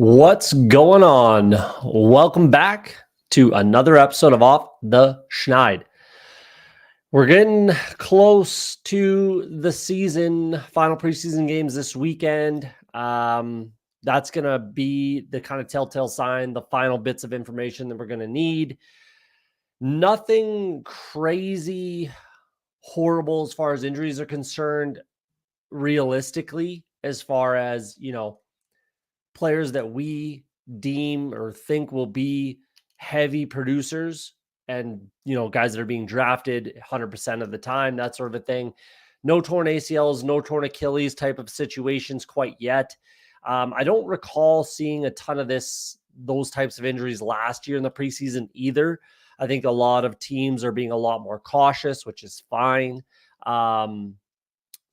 What's going on? Welcome back to another episode of Off the Schneid. We're getting close to the season, final preseason games this weekend. That's going to be the kind of telltale sign, the final bits of information that we're going to need. Nothing crazy, horrible as far as injuries are concerned, realistically, as far as, players that we deem or think will be heavy producers and, guys that are being drafted 100% of the time, that sort of a thing. No torn ACLs, no torn Achilles type of situations quite yet. I don't recall seeing a ton of those types of injuries last year in the preseason either. I think a lot of teams are being a lot more cautious, which is fine.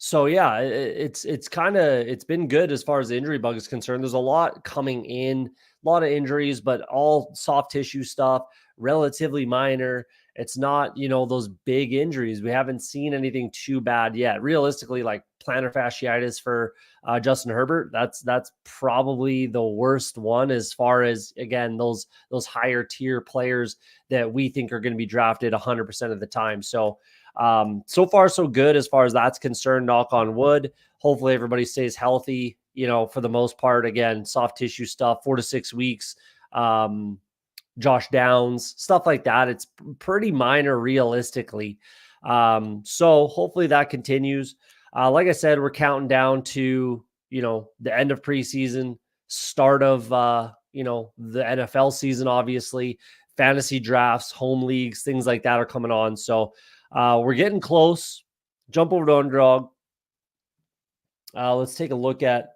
So yeah, it's been good as far as the injury bug is concerned. There's a lot coming in, a lot of injuries, but all soft tissue stuff, relatively minor. It's not, those big injuries. We haven't seen anything too bad yet. Realistically, like plantar fasciitis for Justin Herbert, that's probably the worst one as far as, again, those higher tier players that we think are going to be drafted 100% of the time. So so far, so good as far as that's concerned, knock on wood. Hopefully everybody stays healthy, for the most part. Again, soft tissue stuff, 4 to 6 weeks, Josh Downs, stuff like that. It's pretty minor realistically. So hopefully that continues. Like I said, we're counting down to, the end of preseason, start of, the NFL season, obviously. Fantasy drafts, home leagues, things like that are coming on. So we're getting close. Jump over to Underdog. Let's take a look at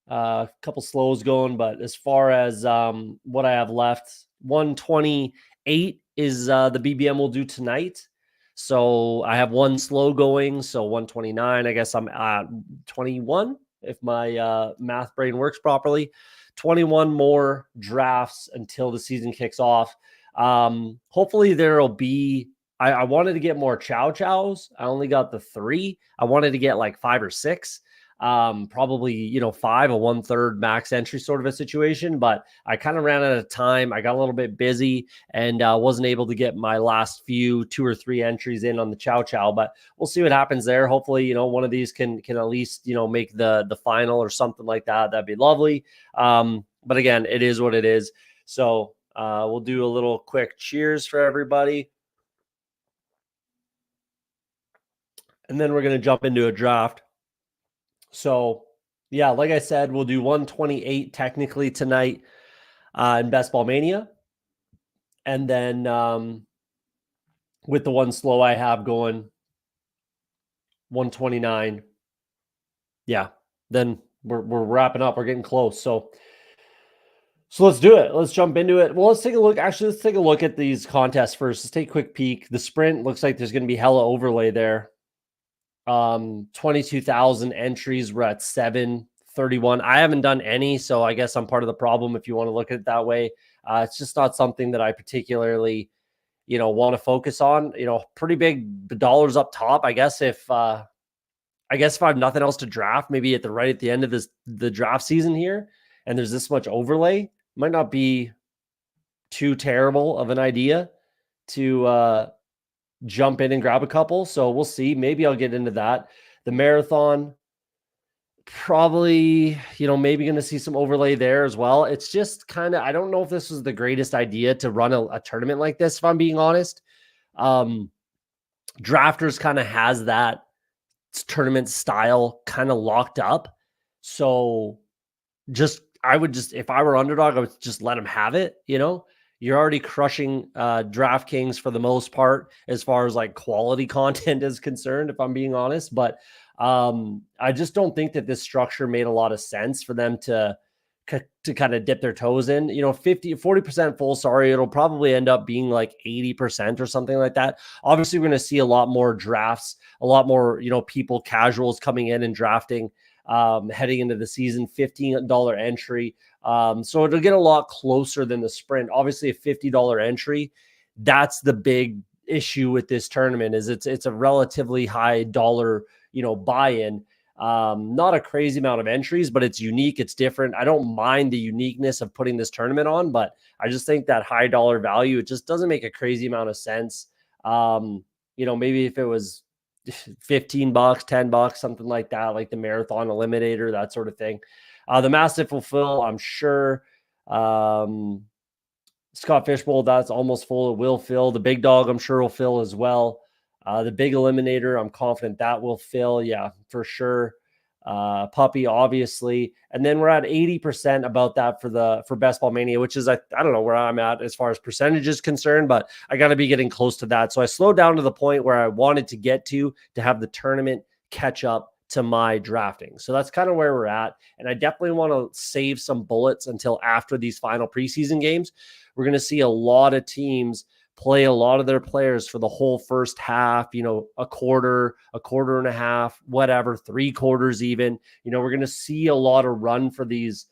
a couple slows going. But as far as what I have left, 128 is the BBM will do tonight. So I have one slow going. So 129, I guess I'm at 21 if my math brain works properly. 21 more drafts until the season kicks off. Hopefully there will be, I wanted to get more chow chows. I only got the 3. I wanted to get like 5 or 6, probably, 5, a 1/3 max entry sort of a situation, but I kind of ran out of time. I got a little bit busy and wasn't able to get my last few 2 or 3 entries in on the chow chow, but we'll see what happens there. Hopefully, one of these can at least, make the final or something like that. That'd be lovely. But again, it is what it is. So we'll do a little quick cheers for everybody. And then we're going to jump into a draft. So, yeah, like I said, we'll do 128 technically tonight in Best Ball Mania. And then with the one slow I have going, 129. Yeah, then we're wrapping up. We're getting close. So let's do it. Let's jump into it. Well, let's take a look. Actually, let's take a look at these contests first. Let's take a quick peek. The sprint looks like there's going to be hella overlay there. 22,000 entries. We're at 731. I haven't done any, so I guess I'm part of the problem if you want to look at it that way. It's just not something that I particularly, want to focus on. Pretty big dollars up top. I guess if I have nothing else to draft, maybe at the end of the draft season here, and there's this much overlay, might not be too terrible of an idea to jump in and grab a couple. So we'll see. Maybe I'll get into that. The marathon, probably, maybe going to see some overlay there as well. It's just kind of, I don't know if this was the greatest idea to run a tournament like this, if I'm being honest. Drafters kind of has that tournament style kind of locked up. So if I were Underdog, I would just let them have it. You're already crushing DraftKings for the most part as far as like quality content is concerned, if I'm being honest. But I just don't think that this structure made a lot of sense for them to kind of dip their toes in. 40% full, sorry, it'll probably end up being like 80% or something like that. Obviously, we're going to see a lot more drafts, a lot more, people, casuals coming in and drafting heading into the season, $15 entry. So it'll get a lot closer than the sprint. Obviously, a $50 entry, that's the big issue with this tournament is it's a relatively high dollar, buy-in. Not a crazy amount of entries, but it's unique. It's different. I don't mind the uniqueness of putting this tournament on, but I just think that high dollar value, it just doesn't make a crazy amount of sense. Maybe if it was $15, $10, something like that, like the Marathon Eliminator, that sort of thing. The Mastiff will fill, I'm sure. Scott Fishbowl, that's almost full. It will fill. The Big Dog, I'm sure, will fill as well. The Big Eliminator, I'm confident that will fill. Yeah, for sure. Puppy, obviously. And then we're at 80% about that for Best Ball Mania, which is, I don't know where I'm at as far as percentage is concerned, but I got to be getting close to that. So I slowed down to the point where I wanted to get to have the tournament catch up to my drafting. So that's kind of where we're at. And I definitely want to save some bullets until after these final preseason games. We're going to see a lot of teams play a lot of their players for the whole first half, a quarter and a half, whatever, 3/4 even. We're going to see a lot of run for these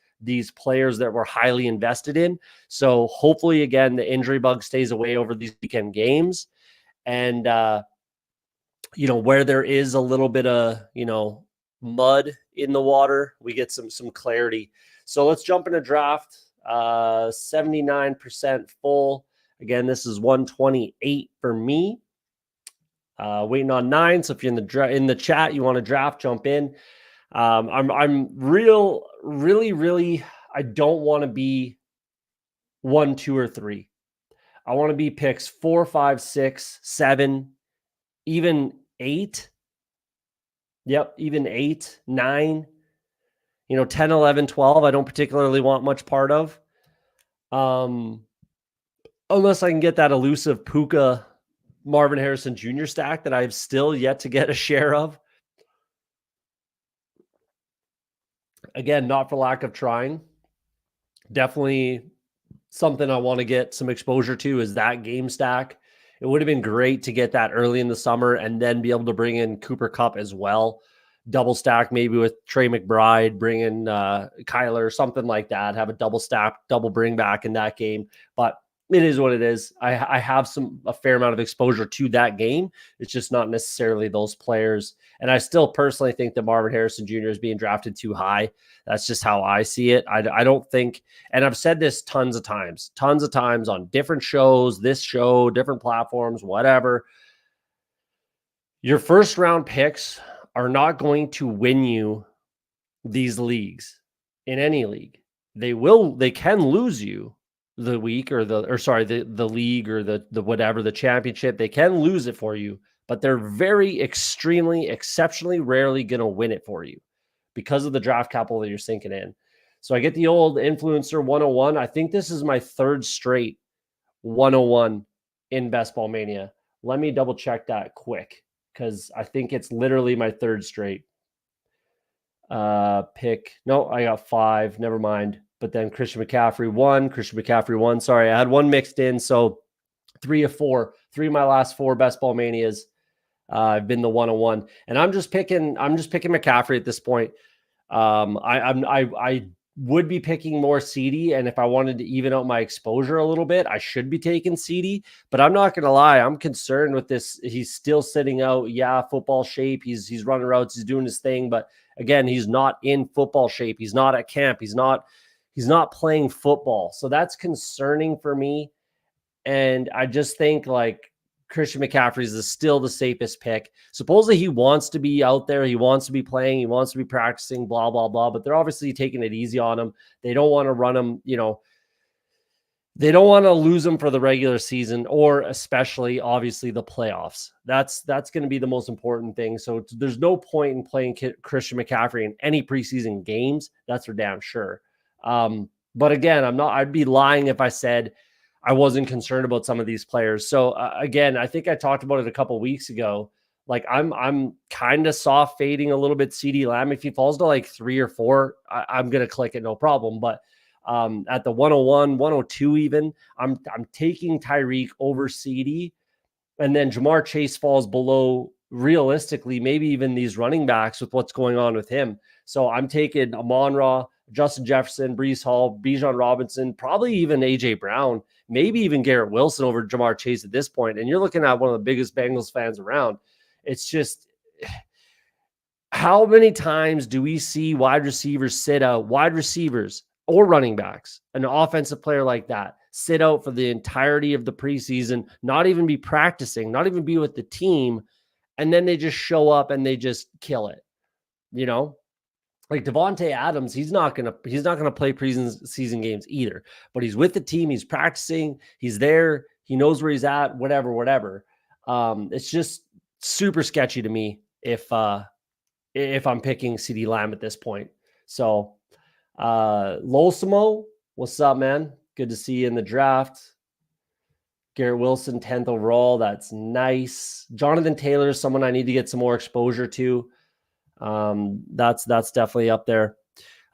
players that we're highly invested in. So hopefully, again, the injury bug stays away over these weekend games. And, where there is a little bit of, mud in the water, we get some clarity. So let's jump into draft. 79% full. Again, this is 128 for me. Waiting on 9. So if you're in the chat, you want to draft, jump in. I'm really, I don't want to be 1, 2, or 3. I want to be picks 4, 5, 6, 7, even 8. Yep, even 8, 9. 10, 11, 12, I don't particularly want much part of. Unless I can get that elusive Puka Marvin Harrison Jr. stack that I've still yet to get a share of. Again, not for lack of trying. Definitely something I want to get some exposure to is that game stack. It would have been great to get that early in the summer and then be able to bring in Cooper Kupp as well. Double stack maybe with Trey McBride, bring in Kyler, something like that. Have a double stack, double bring back in that game. But it is what it is. I have a fair amount of exposure to that game. It's just not necessarily those players. And I still personally think that Marvin Harrison Jr. is being drafted too high. That's just how I see it. I don't think, and I've said this tons of times on different shows, this show, different platforms, whatever. Your first round picks are not going to win you these leagues in any league. They can lose you the week the league or the whatever, the championship. They can lose it for you, but they're very extremely, exceptionally rarely going to win it for you because of the draft capital that you're sinking in. So I get the old influencer 101. I think this is my third straight 101 in Best Ball Mania. Let me double check that quick because I think it's literally my third straight pick. No, I got 5. Never mind. But then Christian McCaffrey won. Sorry, I had one mixed in. So 3 of 4. 3 of my last 4 Best Ball Manias. I've been the 101, and I'm just picking McCaffrey at this point. I would be picking more CD, and if I wanted to even out my exposure a little bit, I should be taking CD. But I'm not going to lie, I'm concerned with this. He's still sitting out. Yeah, football shape. He's running routes. He's doing his thing, but again, he's not in football shape. He's not at camp. He's not playing football. So that's concerning for me. And I just think Christian McCaffrey is still the safest pick. Supposedly he wants to be out there. He wants to be playing. He wants to be practicing, blah, blah, blah. But they're obviously taking it easy on him. They don't want to run him, they don't want to lose him for the regular season or especially, obviously, the playoffs. That's going to be the most important thing. So there's no point in playing Christian McCaffrey in any preseason games. That's for damn sure. But again, I'd be lying if I said I wasn't concerned about some of these players. So again, I think I talked about it a couple weeks ago. I'm kind of soft fading a little bit CeeDee Lamb. If he falls to 3 or 4, I'm going to click it, no problem. But at the 101, 102 even, I'm taking Tyreek over CeeDee. And then Jamar Chase falls below, realistically, maybe even these running backs with what's going on with him. So I'm taking Amon-Ra, Justin Jefferson, Breece Hall, Bijan Robinson, probably even A.J. Brown, maybe even Garrett Wilson over Jamar Chase at this point. And you're looking at one of the biggest Bengals fans around. It's just, How many times do we see wide receivers sit out, wide receivers or running backs, an offensive player like that, sit out for the entirety of the preseason, not even be practicing, not even be with the team, and then they just show up and they just kill it, you know? Like Devontae Adams, he's not gonna play preseason games either. But he's with the team, he's practicing, he's there, he knows where he's at, whatever. It's just super sketchy to me if I'm picking CD Lamb at this point. So Losimo, what's up, man? Good to see you in the draft. Garrett Wilson, 10th overall. That's nice. Jonathan Taylor is someone I need to get some more exposure to. That's definitely up there.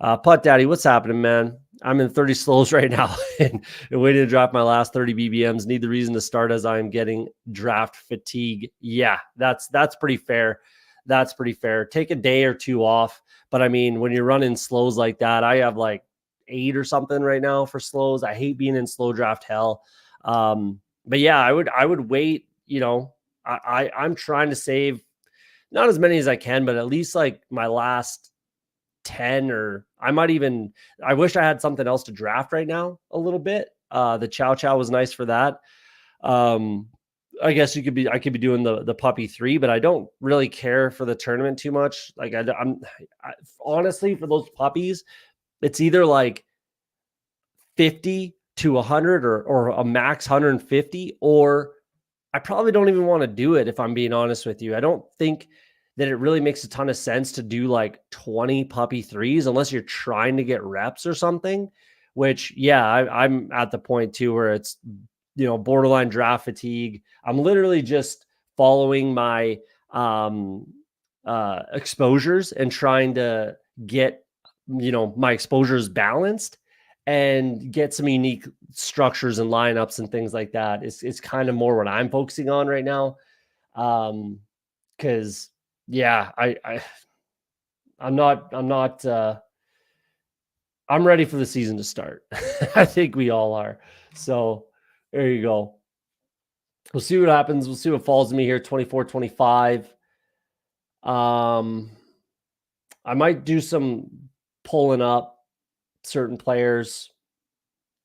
Putt Daddy, what's happening, man? I'm in 30 slows right now and waiting to drop my last 30 BBMs. Need the reason to start as I'm getting draft fatigue. Yeah, that's pretty fair. That's pretty fair. Take a day or two off. But I mean, when you're running slows like that, I have like 8 or something right now for slows. I hate being in slow draft hell. But yeah, I would wait. I'm trying to save not as many as I can, but at least like my last 10, or I wish I had something else to draft right now a little bit. The Chow Chow was nice for that. I guess I could be doing the puppy 3, but I don't really care for the tournament too much. Like honestly, for those puppies, it's either like 50 to 100 or a max 150, or I probably don't even want to do it if I'm being honest with you. I don't think that it really makes a ton of sense to do like 20 puppy 3s unless you're trying to get reps or something, which yeah, I'm at the point too where it's, borderline draft fatigue. I'm literally just following my exposures and trying to get, my exposures balanced and get some unique structures and lineups and things like that. It's kind of more what I'm focusing on right now. Cause yeah, I'm ready for the season to start. I think we all are. So there you go. We'll see what happens. We'll see what falls to me here. 24-25. I might do some pulling up certain players.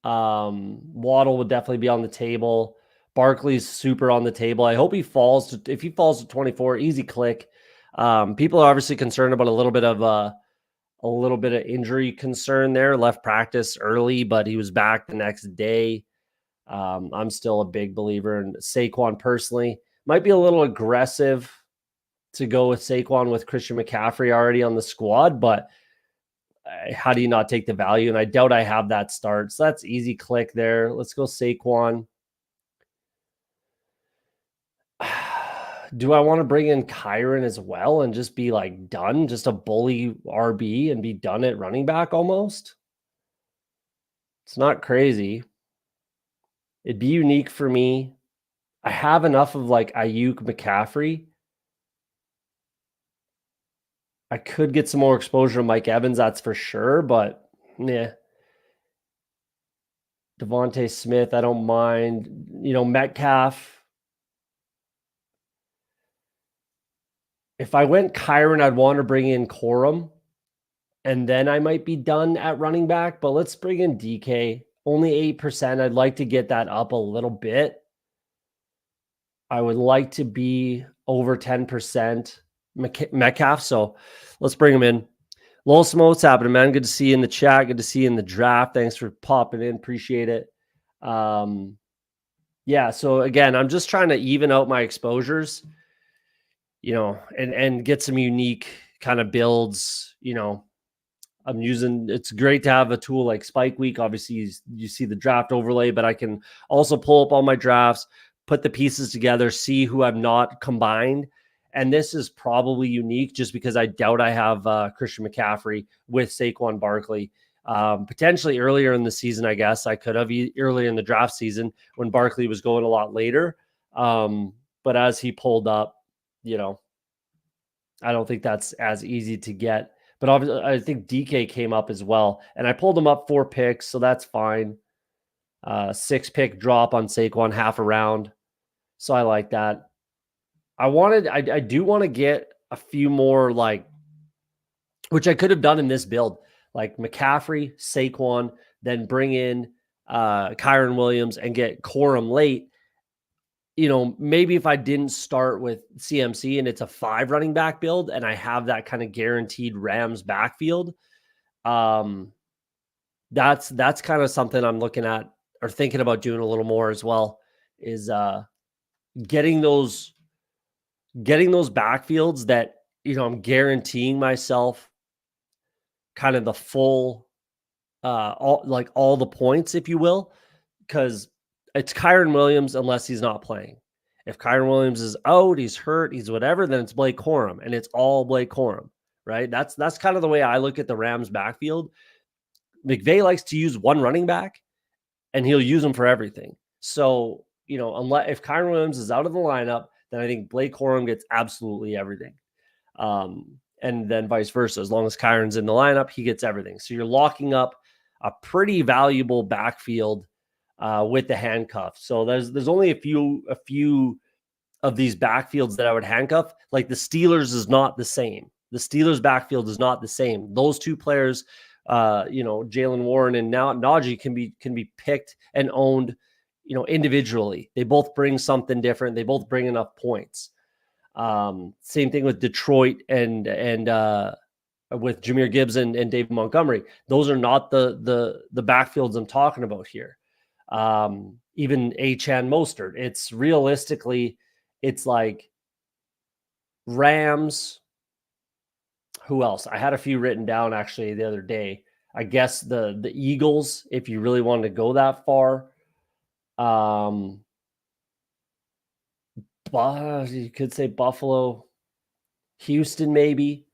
Waddle would definitely be on the table. Barkley's super on the table. I hope if he falls to 24, easy click. People are obviously concerned about a little bit of injury concern there. Left practice early, but he was back the next day. I'm still a big believer in Saquon personally. Might be a little aggressive to go with Saquon with Christian McCaffrey already on the squad, but how do you not take the value? And I doubt I have that start. So that's easy click there. Let's go Saquon. Do I want to bring in Kyron as well and just be like done, just a bully RB and be done at running back almost? It's not crazy. It'd be unique for me. I have enough of like Ayuk, McCaffrey. I could get some more exposure to Mike Evans, that's for sure, but yeah. Devontae Smith, I don't mind. Metcalf. If I went Kyron, I'd want to bring in Corum, and then I might be done at running back, but let's bring in DK. Only 8%. I'd like to get that up a little bit. I would like to be over 10% Metcalf, so let's bring him in. Lowell Smokes happening, man. Good to see you in the chat. Good to see you in the draft. Thanks for popping in. Appreciate it. Yeah, so again, I'm just trying to even out my exposures, and get some unique kind of builds. It's great to have a tool like Spike Week. Obviously, you see the draft overlay, but I can also pull up all my drafts, put the pieces together, see who I've not combined. And this is probably unique just because I doubt I have Christian McCaffrey with Saquon Barkley. Potentially earlier in the season, I guess I could have earlier in the draft season when Barkley was going a lot later. But as he pulled up, I don't think that's as easy to get. But obviously, I think DK came up as well. And I pulled him up 4 picks, so that's fine. 6-pick drop on Saquon, half a round. So I like that. I do want to get a few more like which I could have done in this build, like McCaffrey, Saquon, then bring in Kyron Williams and get Corum late. Maybe if I didn't start with CMC and it's a 5 running back build and I have that kind of guaranteed Rams backfield, that's kind of something I'm looking at or thinking about doing a little more as well, is getting those backfields that, I'm guaranteeing myself kind of the full, all the points, if you will, because it's Kyron Williams unless he's not playing. If Kyron Williams is out, he's hurt, he's whatever, then it's Blake Corum, and it's all Blake Corum, right? That's kind of the way I look at the Rams backfield. McVay likes to use one running back, and he'll use them for everything. So, unless if Kyron Williams is out of the lineup, then I think Blake Corum gets absolutely everything. And then vice versa. As long as Kyron's in the lineup, he gets everything. So you're locking up a pretty valuable backfield with the handcuff. So there's only a few of these backfields that I would handcuff. Like the Steelers is not the same. The Steelers backfield is not the same. Those two players, Jalen Warren and now Najee can be picked and owned, individually. They both bring something different. They both bring enough points. Same thing with Detroit and with Jahmyr Gibbs and David Montgomery. Those are not the backfields I'm talking about here. Even Achane Mostert. It's realistically, it's like Rams. Who else? I had a few written down actually the other day. I guess the Eagles, if you really wanted to go that far. You could say Buffalo, Houston, maybe.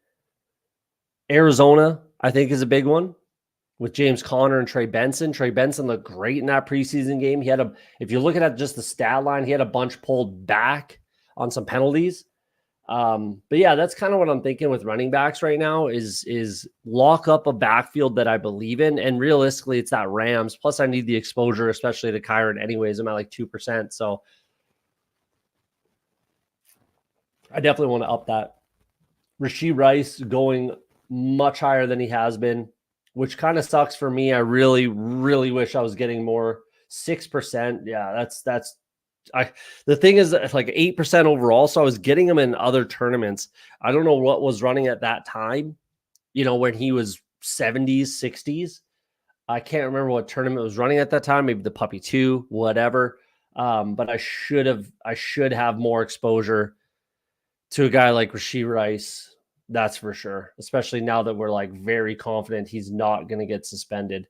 Arizona, I think, is a big one with James Conner and Trey Benson. Trey Benson looked great in that preseason game. He had if you're looking at just the stat line, he had a bunch pulled back on some penalties. But yeah, that's kind of what I'm thinking with running backs right now is lock up a backfield that I believe in. And realistically, it's that Rams. Plus, I need the exposure, especially to Kyron anyways. I'm at like 2%. So I definitely want to up that. Rashee Rice going much higher than he has been, which kind of sucks for me. I really, really wish I was getting more. 6%. Yeah, the thing is it's like 8% overall. So I was getting him in other tournaments. I don't know what was running at that time, when he was 70s, 60s. I can't remember what tournament was running at that time. Maybe the Puppy 2, whatever. But I should have more exposure to a guy like Rashee Rice. That's for sure. Especially now that we're like very confident he's not going to get suspended.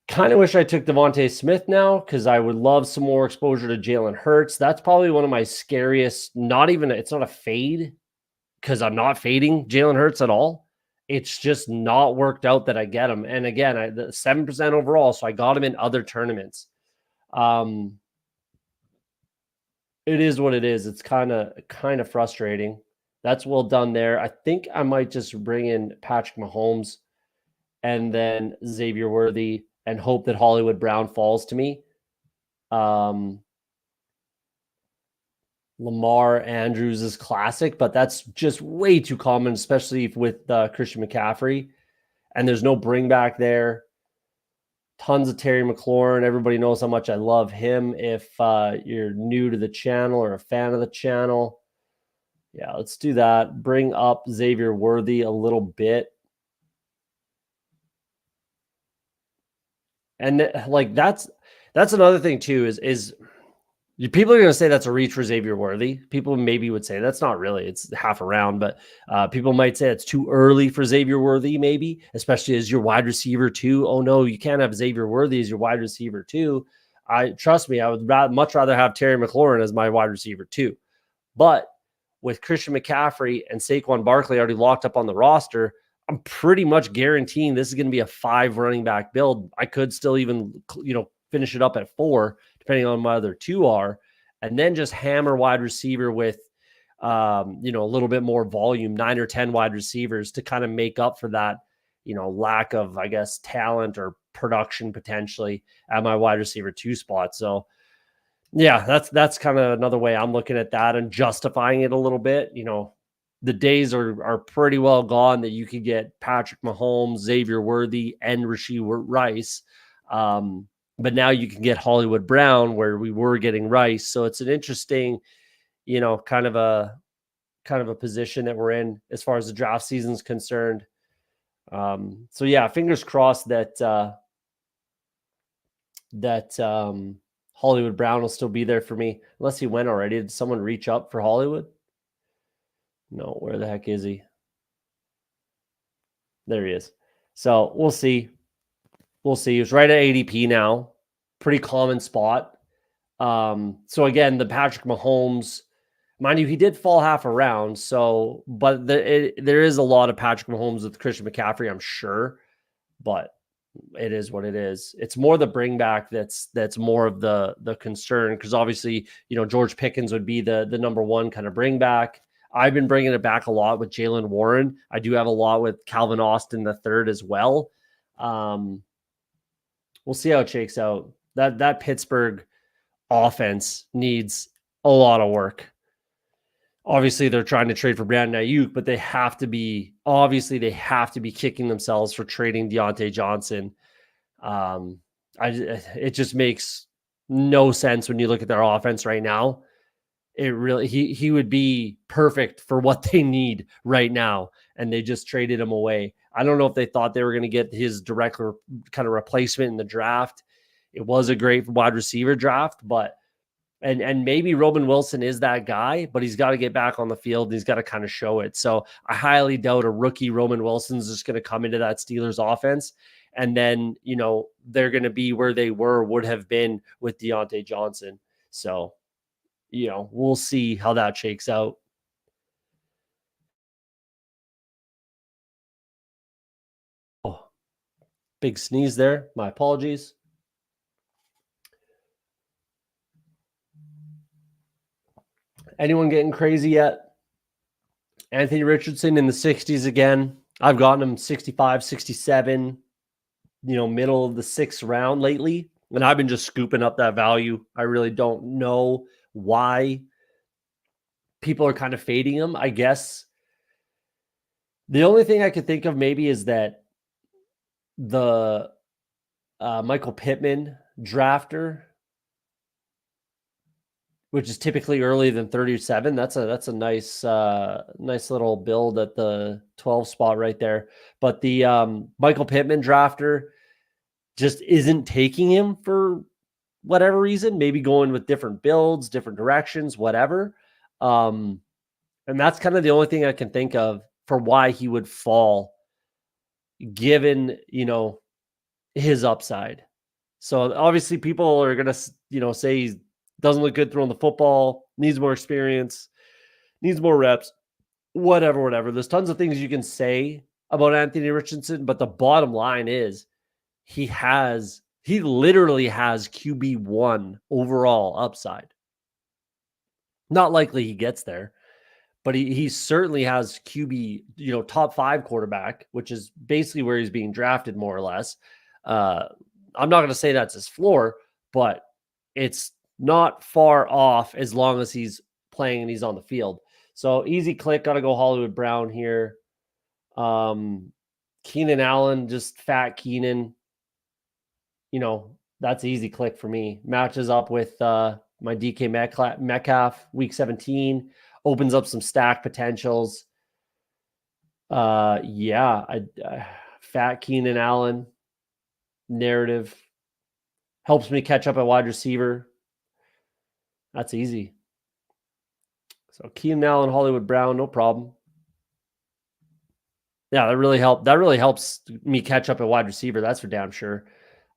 Kind of wish I took Devontae Smith now because I would love some more exposure to Jalen Hurts. That's probably one of my scariest. It's not a fade because I'm not fading Jalen Hurts at all. It's just not worked out that I get him. And again, the 7% overall, so I got him in other tournaments. It is what it is. It's kind of frustrating. That's well done there. I think I might just bring in Patrick Mahomes and then Xavier Worthy and hope that Hollywood Brown falls to me. Lamar Andrews is classic, but that's just way too common, especially with Christian McCaffrey. And there's no bring back there. Tons of Terry McLaurin. Everybody knows how much I love him. If you're new to the channel or a fan of the channel. Yeah, let's do that. Bring up Xavier Worthy a little bit. And like that's another thing too is people are going to say that's a reach for Xavier Worthy. People maybe would say that's not really. It's half a round, but people might say it's too early for Xavier Worthy, maybe, especially as your wide receiver too. Oh no, you can't have Xavier Worthy as your wide receiver too. Trust me, I would much rather have Terry McLaurin as my wide receiver too. But with Christian McCaffrey and Saquon Barkley already locked up on the roster, I'm pretty much guaranteeing this is going to be a 5 running back build. I could still even, finish it up at 4, depending on my other 2 are, and then just hammer wide receiver with, a little bit more volume, 9 or 10 wide receivers to kind of make up for that, lack of, I guess, talent or production potentially at my wide receiver 2 spot. So yeah, that's kind of another way I'm looking at that and justifying it a little bit. the days are pretty well gone that you could get Patrick Mahomes, Xavier Worthy, and Rashee Rice. But now you can get Hollywood Brown, where we were getting Rice. So it's an interesting, kind of a position that we're in as far as the draft season's concerned. So yeah, fingers crossed that Hollywood Brown will still be there for me, unless he went already. Did someone reach up for Hollywood? No, where the heck is he? There he is. So we'll see. We'll see. He's right at ADP now. Pretty common spot. So again, the Patrick Mahomes, mind you, he did fall half a round. So, but there is a lot of Patrick Mahomes with Christian McCaffrey, I'm sure. But it is what it is. It's more the bring back that's more of the concern, because obviously, George Pickens would be the number one kind of bring back. I've been bringing it back a lot with Jaylen Warren. I do have a lot with Calvin Austin the third as well. We'll see how it shakes out. That Pittsburgh offense needs a lot of work. Obviously, they're trying to trade for Brandon Ayuk, but they have to be kicking themselves for trading Deontay Johnson. It just makes no sense when you look at their offense right now. It really, he would be perfect for what they need right now, and they just traded him away. I don't know if they thought they were going to get his direct kind of replacement in the draft. It was a great wide receiver draft, but and maybe Robin Wilson is that guy, but he's got to get back on the field. And he's got to kind of show it. So I highly doubt a rookie Roman Wilson's just going to come into that Steelers offense, and then they're going to be where they would have been with Deontay Johnson. So we'll see how that shakes out. Oh, big sneeze there. My apologies. Anyone getting crazy yet? Anthony Richardson in the 60s again. I've gotten him 65, 67, middle of the 6th round lately. And I've been just scooping up that value. I really don't know why people are kind of fading him. I guess the only thing I could think of maybe is that the Michael Pittman drafter, which is typically earlier than 37. That's a nice little build at the 12 spot right there. But the Michael Pittman drafter just isn't taking him for whatever reason, maybe going with different builds, different directions, whatever. And that's kind of the only thing I can think of for why he would fall, given, his upside. So obviously people are going to, say he doesn't look good throwing the football, needs more experience, needs more reps, whatever. There's tons of things you can say about Anthony Richardson, but the bottom line is he literally has QB1 overall upside. Not likely he gets there, but he certainly has QB, top 5 quarterback, which is basically where he's being drafted more or less. I'm not going to say that's his floor, but it's not far off as long as he's playing and he's on the field. So easy click, got to go Hollywood Brown here. Keenan Allen, just fat Keenan. That's easy click for me. Matches up with my DK Metcalf week 17, opens up some stack potentials. Fat Keenan Allen narrative helps me catch up at wide receiver. That's easy. So Keenan Allen, Hollywood Brown, no problem. Yeah, that really helps me catch up at wide receiver. That's for damn sure.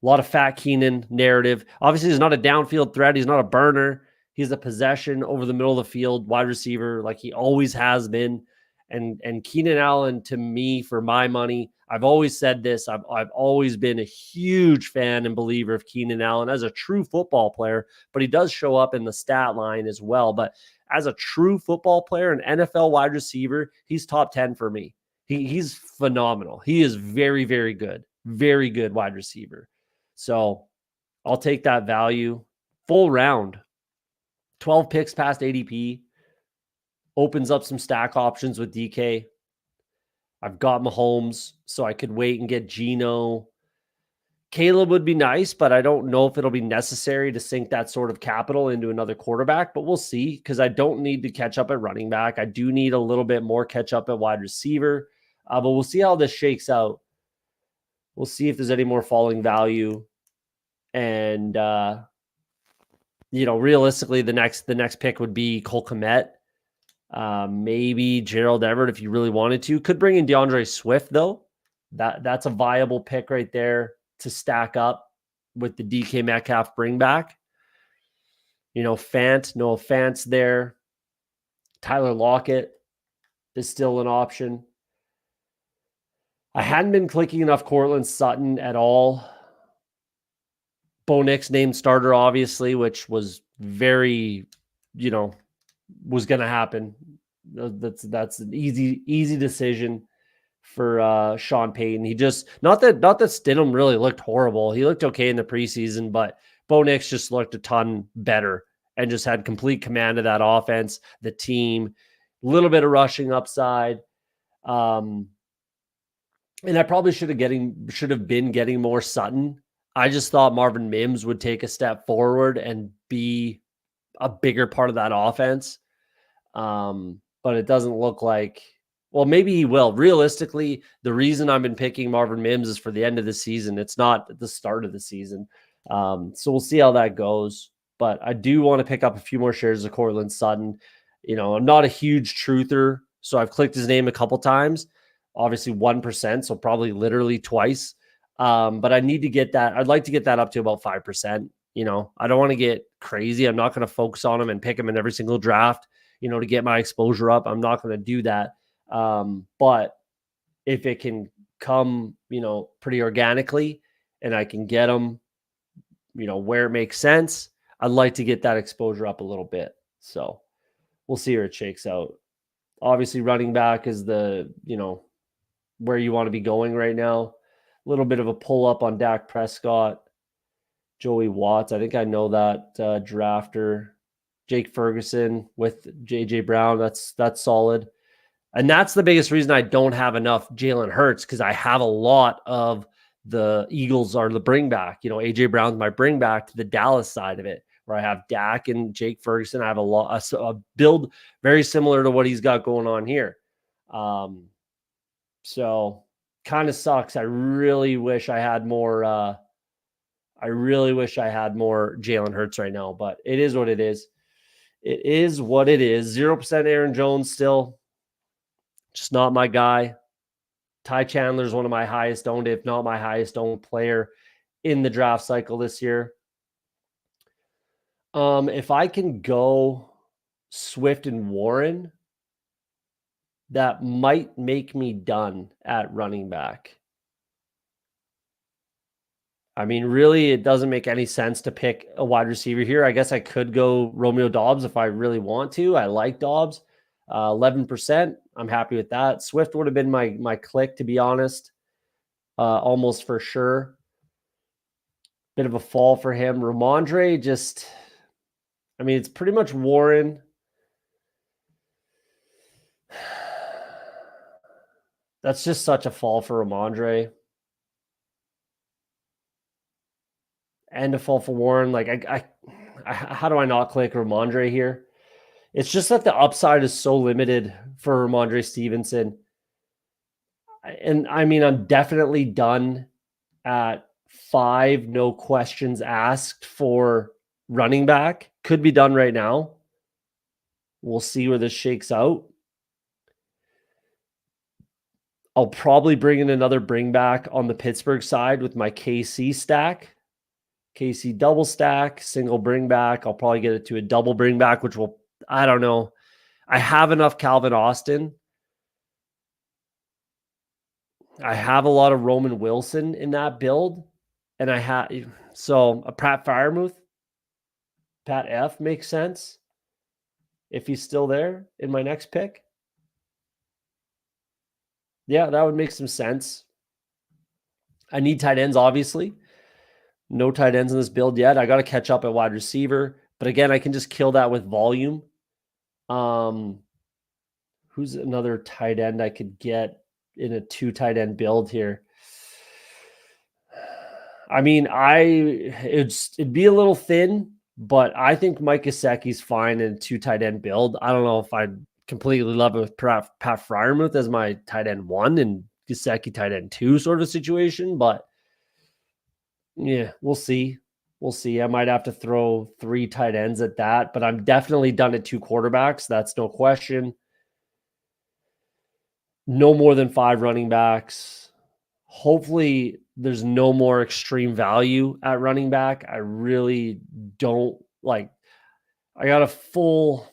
A lot of fat Keenan narrative. Obviously, he's not a downfield threat. He's not a burner. He's a possession over the middle of the field wide receiver, like he always has been. And Keenan Allen, to me, for my money, I've always said this. I've always been a huge fan and believer of Keenan Allen as a true football player, but he does show up in the stat line as well. But as a true football player, an NFL wide receiver, he's top 10 for me. He's phenomenal. He is very, very good wide receiver. So I'll take that value. Full round, 12 picks past ADP, opens up some stack options with DK. I've got Mahomes, so I could wait and get Geno. Caleb would be nice, but I don't know if it'll be necessary to sink that sort of capital into another quarterback, but we'll see, because I don't need to catch up at running back. I do need a little bit more catch up at wide receiver, but we'll see how this shakes out. We'll see if there's any more falling value. And, realistically, the next pick would be Cole Kmet. Maybe Gerald Everett if you really wanted to. Could bring in DeAndre Swift, though. That's a viable pick right there to stack up with the DK Metcalf bring back. Noah Fant's there. Tyler Lockett is still an option. I hadn't been clicking enough Cortland Sutton at all. Bo Nix named starter, obviously, which was very, was going to happen. That's an easy decision for Sean Payton. He just not that Stidham really looked horrible. He looked okay in the preseason, but Bo Nix just looked a ton better and just had complete command of that offense, the team, a little bit of rushing upside. And I probably should have been getting more Sutton. I just thought Marvin Mims would take a step forward and be a bigger part of that offense. But it doesn't look like, well, maybe he will. Realistically, the reason I've been picking Marvin Mims is for the end of the season. It's not the start of the season. So we'll see how that goes. But I do want to pick up a few more shares of Cortland Sutton. I'm not a huge truther, so I've clicked his name a couple times. Obviously 1%, so probably literally twice. But I need to get that. I'd like to get that up to about 5%. I don't want to get crazy. I'm not going to focus on him and pick him in every single draft, to get my exposure up. I'm not going to do that. But if it can come, pretty organically and I can get them, where it makes sense, I'd like to get that exposure up a little bit. So we'll see where it shakes out. Obviously running back is the, where you want to be going right now. A little bit of a pull up on Dak Prescott, Joey Watts. I think I know that drafter. Jake Ferguson with JJ Brown. That's solid. And that's the biggest reason I don't have enough Jalen Hurts, because I have a lot of the Eagles are the bring back. AJ Brown's my bring back to the Dallas side of it, where I have Dak and Jake Ferguson. I have a build very similar to what he's got going on here. So kind of sucks. I really wish I had more. I really wish I had more Jalen Hurts right now, but it is what it is. It is what it is. 0% Aaron Jones still. Just not my guy. Ty Chandler is one of my highest owned, if not my highest owned player in the draft cycle this year. If I can go Swift and Warren, that might make me done at running back. I mean, really, it doesn't make any sense to pick a wide receiver here. I guess I could go Romeo Doubs if I really want to. I like Doubs. 11%. I'm happy with that. Swift would have been my click, to be honest. Almost for sure. Bit of a fall for him. Ramondre it's pretty much Warren. That's just such a fall for Ramondre. And a fall for Warren. Like, how do I not click Ramondre here? It's just that the upside is so limited for Ramondre Stevenson. And I'm definitely done at 5, no questions asked for running back. Could be done right now. We'll see where this shakes out. I'll probably bring in another bring back on the Pittsburgh side with my KC stack. KC double stack, single bring back. I'll probably get it to a double bring back, which will, I don't know. I have enough Calvin Austin. I have a lot of Roman Wilson in that build. And I have, so a Pat Freiermuth, Pat F makes sense if he's still there in my next pick. Yeah, that would make some sense. I need tight ends, obviously. No tight ends in this build yet. I got to catch up at wide receiver. But again, I can just kill that with volume. Who's another tight end I could get in a 2 tight end build here? I mean, it'd be a little thin, but I think Mike Gesicki's fine in a 2 tight end build. I don't know if I'd completely love it with Pat Freiermuth as my tight end 1 and Gesicki tight end 2 sort of situation, but yeah, we'll see. We'll see. I might have to throw 3 tight ends at that, but I'm definitely done at 2 quarterbacks. That's no question. No more than 5 running backs. Hopefully, there's no more extreme value at running back. I really don't like. I got a full,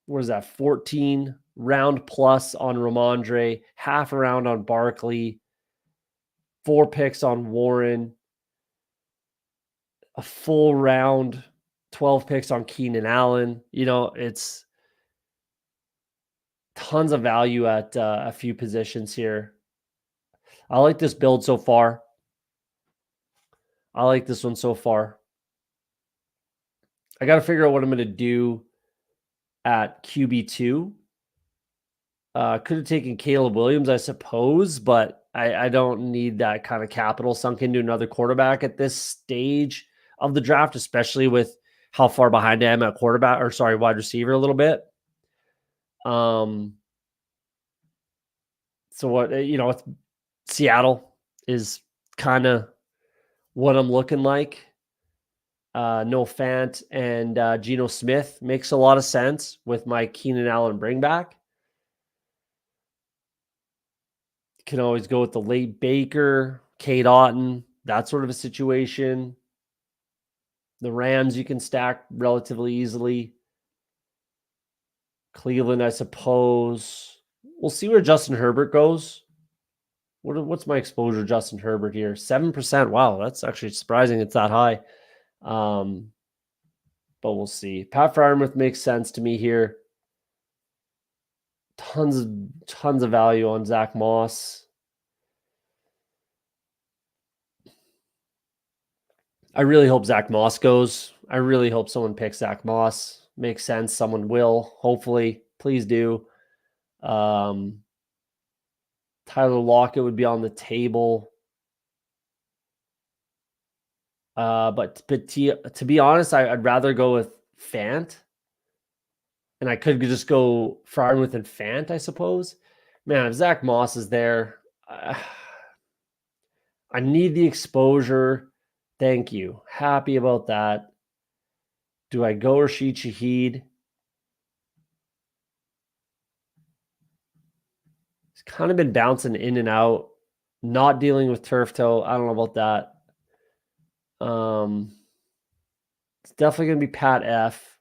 what is that, 14 round plus on Ramondre, half a round on Barkley, 4 picks on Warren, a full round, 12 picks on Keenan Allen. It's tons of value at a few positions here. I like this build so far. I like this one so far. I got to figure out what I'm going to do at QB2. Could have taken Caleb Williams, I suppose, but I don't need that kind of capital sunk into another quarterback at this stage of the draft, especially with how far behind I am at wide receiver a little bit. So what, it's Seattle is kind of what I'm looking like. Noah Fant and Geno Smith makes a lot of sense with my Keenan Allen bring back. Can always go with the late Baker, Cade Otton, that sort of a situation. The Rams you can stack relatively easily. Cleveland, I suppose. We'll see where Justin Herbert goes. What's my exposure to Justin Herbert here? 7%. Wow, that's actually surprising it's that high. But we'll see. Pat Freiermuth makes sense to me here. Tons of value on Zach Moss. I really hope Zach Moss goes. I really hope someone picks Zach Moss. Makes sense. Someone will. Hopefully. Please do. Tyler Lockett would be on the table. But to be honest, I'd rather go with Fant. And I could just go Freiermuth and Fant, I suppose. Man, if Zach Moss is there, I need the exposure. Thank you. Happy about that. Do I go Rashid Shaheed? He's kind of been bouncing in and out, not dealing with turf toe. I don't know about that. It's definitely going to be Pat F.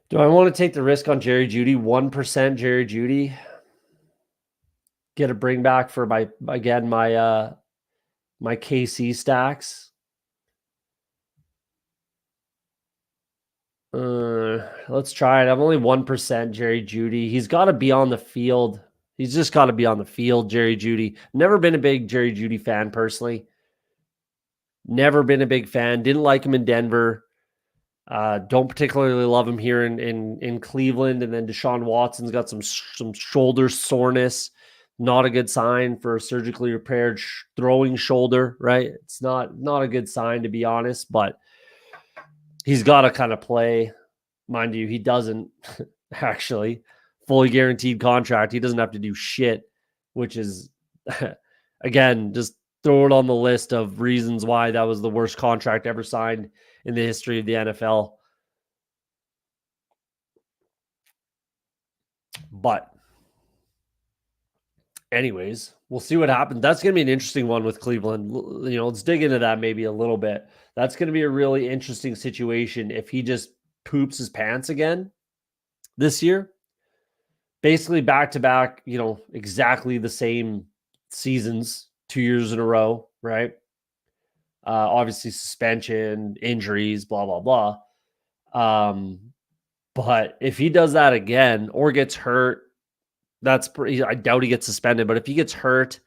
Do I want to take the risk on Jerry Jeudy? 1% Jerry Jeudy. Get a bring back for my KC stacks. Let's try it. I'm only 1% Jerry Jeudy. He's got to be on the field. He's just got to be on the field, Jerry Jeudy. Never been a big Jerry Jeudy fan personally. Never been a big fan. Didn't like him in Denver. Don't particularly love him here in Cleveland. And then Deshaun Watson's got some shoulder soreness. Not a good sign for a surgically repaired throwing shoulder, right? It's not a good sign, to be honest, but he's got to kind of play. Mind you, he doesn't actually. Fully guaranteed contract. He doesn't have to do shit, which is, again, just throw it on the list of reasons why that was the worst contract ever signed in the history of the NFL. But anyways, we'll see what happens. That's going to be an interesting one with Cleveland. Let's dig into that maybe a little bit. That's going to be a really interesting situation if he just poops his pants again this year. Basically back-to-back, exactly the same seasons 2 years in a row, right? Obviously suspension, injuries, blah, blah, blah. But if he does that again or gets hurt, I doubt he gets suspended, but if he gets hurt,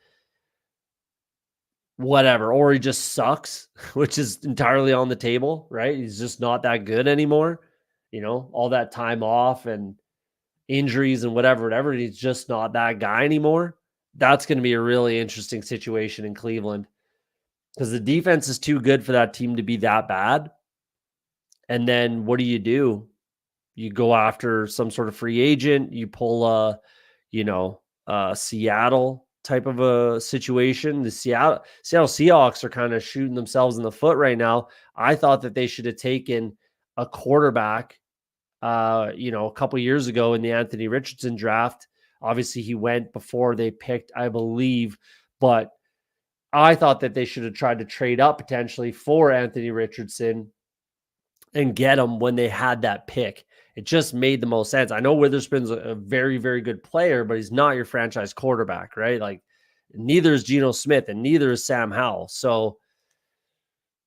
whatever, or he just sucks, which is entirely on the table, right? He's just not that good anymore. all that time off and injuries and whatever, he's just not that guy anymore. That's going to be a really interesting situation in Cleveland because the defense is too good for that team to be that bad. And then what do? You go after some sort of free agent, you pull a Seattle type of a situation. The Seattle Seahawks are kind of shooting themselves in the foot right now. I thought that they should have taken a quarterback a couple years ago in the Anthony Richardson draft. Obviously, he went before they picked, I believe, but I thought that they should have tried to trade up potentially for Anthony Richardson and get him when they had that pick. It just made the most sense. I know Witherspoon's a very, very good player, but he's not your franchise quarterback, right? Like, neither is Geno Smith and neither is Sam Howell. So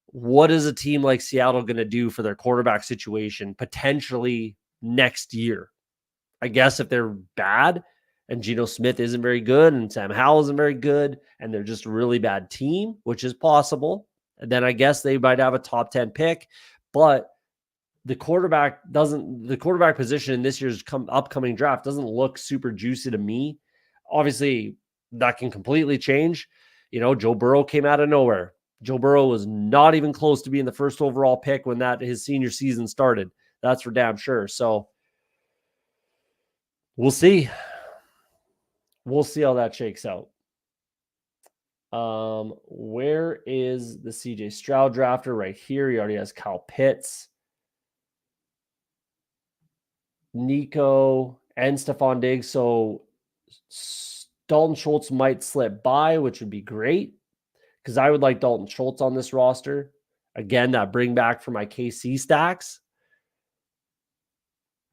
what is a team like Seattle going to do for their quarterback situation potentially next year? I guess if they're bad and Geno Smith isn't very good and Sam Howell isn't very good and they're just a really bad team, which is possible, then I guess they might have a top 10 pick. But the quarterback position in this year's upcoming draft doesn't look super juicy to me. Obviously, that can completely change. Joe Burrow came out of nowhere. Joe Burrow was not even close to being the first overall pick when his senior season started. That's for damn sure. So we'll see. We'll see how that shakes out. Where is the CJ Stroud drafter? Right here. He already has Kyle Pitts, Nico, and Stephon Diggs. So Dalton Schultz might slip by, which would be great because I would like Dalton Schultz on this roster. Again, that bring back for my KC stacks.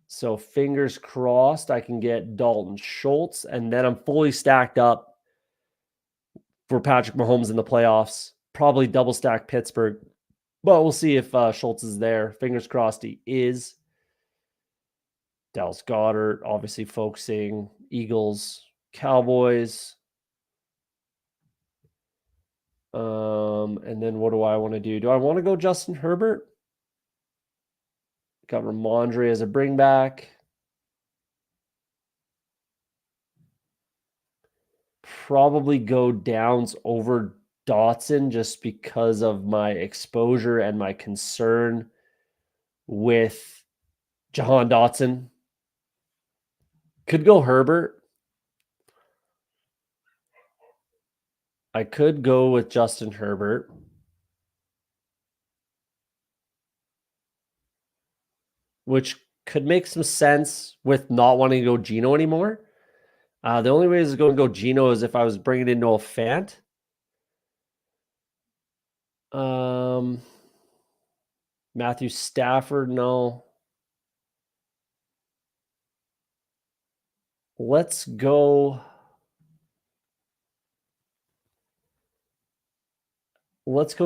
So fingers crossed I can get Dalton Schultz, and then I'm fully stacked up for Patrick Mahomes in the playoffs. Probably double stack Pittsburgh, but we'll see if Schultz is there. Fingers crossed he is. Dallas Goedert, obviously focusing. Eagles, Cowboys. And then what do I want to do? Do I want to go Justin Herbert? Got Ramondre as a bring back. Probably go Downs over Dotson just because of my exposure and my concern with Jahan Dotson. Could go Herbert. I could go with Justin Herbert. Which could make some sense with not wanting to go Geno anymore. The only way is going to go Geno is if I was bringing in Noah Fant. Matthew Stafford, no. Let's go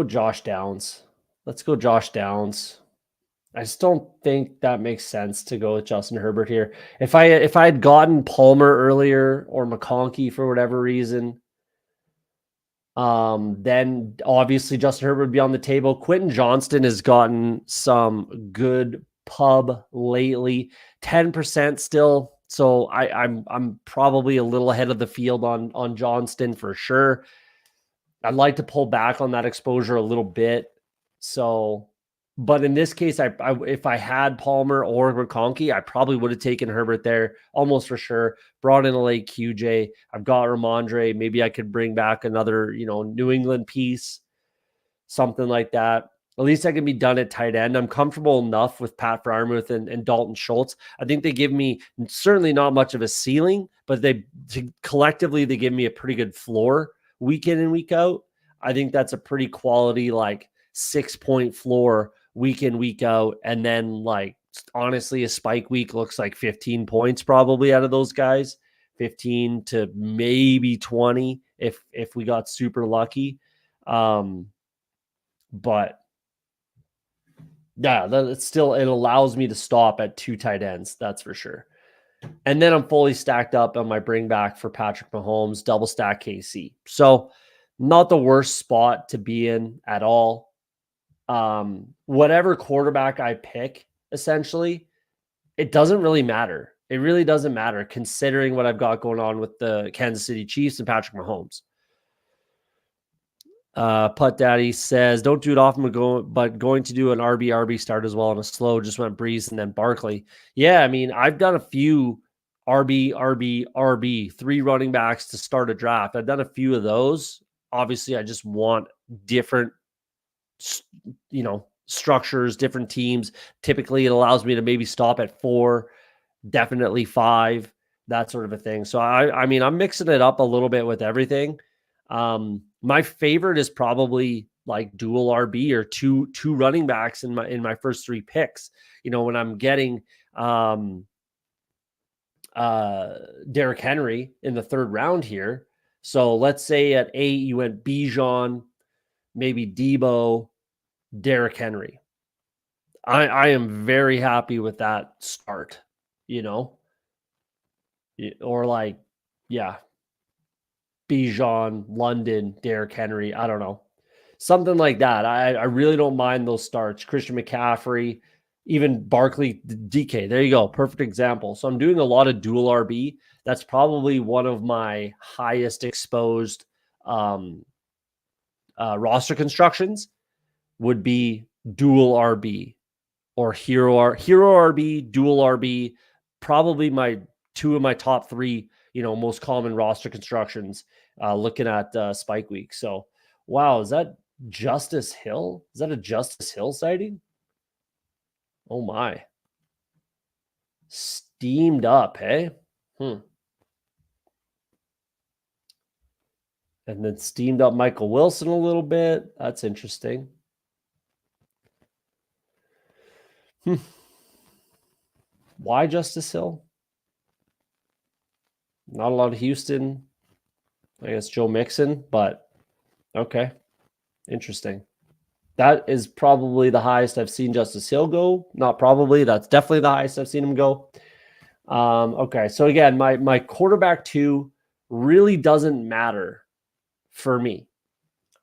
Josh Downs. I just don't think that makes sense to go with Justin Herbert here. If I had gotten Palmer earlier or McConkey for whatever reason, then obviously Justin Herbert would be on the table. Quentin Johnston has gotten some good pub lately, 10% still. So I'm probably a little ahead of the field on Johnston for sure. I'd like to pull back on that exposure a little bit. So, but in this case, if I had Palmer or McConkey, I probably would have taken Herbert there almost for sure. Brought in a late QJ. I've got Ramondre. Maybe I could bring back another, New England piece, something like that. At least I can be done at tight end. I'm comfortable enough with Pat Freiermuth and Dalton Schultz. I think they give me certainly not much of a ceiling, but collectively they give me a pretty good floor week in and week out. I think that's a pretty quality 6-point floor week in, week out. And then honestly, a spike week looks like 15 points probably out of those guys, 15 to maybe 20 if we got super lucky. But yeah, it allows me to stop at 2 tight ends. That's for sure. And then I'm fully stacked up on my bring back for Patrick Mahomes, double stack KC. So not the worst spot to be in at all. Whatever quarterback I pick, essentially, it doesn't really matter. It really doesn't matter considering what I've got going on with the Kansas City Chiefs and Patrick Mahomes. Putt Daddy says, don't do it often, but going to do an RB start as well on a slow, just went Breeze and then Barkley. Yeah, I mean, I've done a few RB, 3 running backs to start a draft. I've done a few of those. Obviously, I just want different, structures, different teams. Typically, it allows me to maybe stop at 4, definitely 5, that sort of a thing. So I mean, I'm mixing it up a little bit with everything. My favorite is probably like dual RB or two running backs in my first 3 picks. When I'm getting Derrick Henry in the 3rd round here. So let's say at 8 you went Bijan, maybe Debo, Derrick Henry. I am very happy with that start, or like, yeah, Bijan, London, Derrick Henry. I don't know. Something like that. I really don't mind those starts. Christian McCaffrey, even Barkley, DK. There you go. Perfect example. So I'm doing a lot of dual RB. That's probably one of my highest exposed roster constructions would be dual RB or hero RB, dual RB. Probably my 2 of my top 3, most common roster constructions looking at Spike Week. So, wow, is that Justice Hill? Is that a Justice Hill sighting? Oh my. Steamed up, hey? And then steamed up Michael Wilson a little bit. That's interesting. Why Justice Hill? Not a lot of Houston. I guess Joe Mixon, but okay. Interesting. That is probably the highest I've seen Justice Hill go. Not probably. That's definitely the highest I've seen him go. Okay. So again, my quarterback 2 really doesn't matter for me.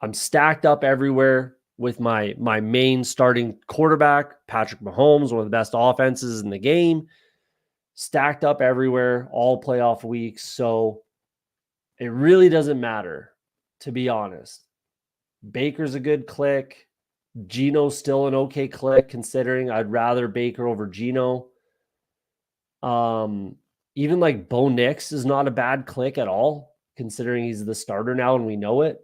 I'm stacked up everywhere with my main starting quarterback, Patrick Mahomes, one of the best offenses in the game. Stacked up everywhere, all playoff weeks. So it really doesn't matter, to be honest. Baker's a good click. Geno's still an okay click, considering I'd rather Baker over Geno. Even like Bo Nix is not a bad click at all, considering he's the starter now and we know it.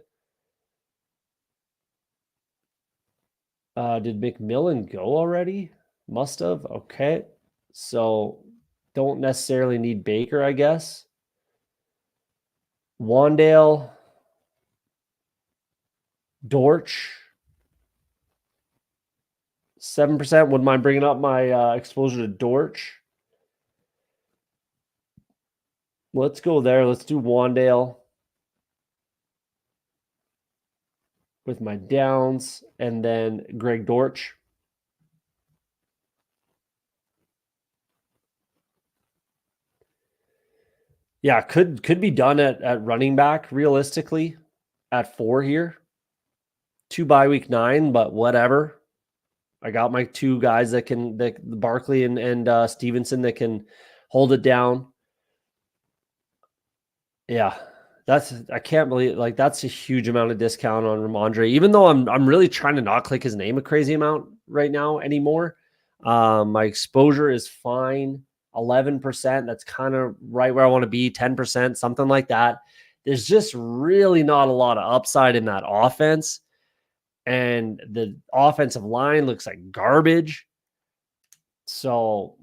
Did McMillan go already? Must have. Okay. So don't necessarily need Baker, I guess. Wandale, Dortch, 7%. Wouldn't mind bringing up my exposure to Dortch. Let's go there. Let's do Wandale with my downs and then Greg Dortch. Yeah, could be done at running back realistically at 4 here. 2 by week 9, but whatever. I got my 2 guys that Barkley and Stevenson that can hold it down. Yeah, I can't believe that's a huge amount of discount on Ramondre. Even though I'm really trying to not click his name a crazy amount right now anymore. My exposure is fine, 11%. That's kind of right where I want to be. 10%, something like that. There's just really not a lot of upside in that offense, and the offensive line looks like garbage. So,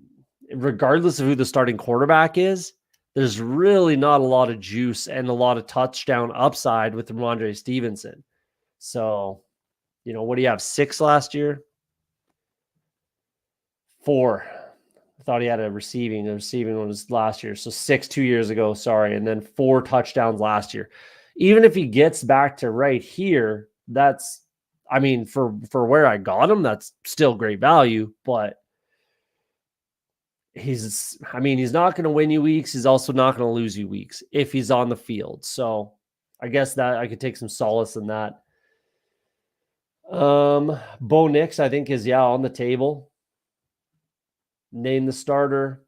regardless of who the starting quarterback is, there's really not a lot of juice and a lot of touchdown upside with Ramondre Stevenson. So, what do you have? 6 last year? 4. I thought he had a receiving. The receiving one was last year. So 6 2 years ago, sorry. And then 4 touchdowns last year. Even if he gets back to right here, that's, I mean, for where I got him, that's still great value, but he's not going to win you weeks. He's also not going to lose you weeks if he's on the field. So I guess that I could take some solace in that. Bo Nix, I think, is on the table. Name the starter.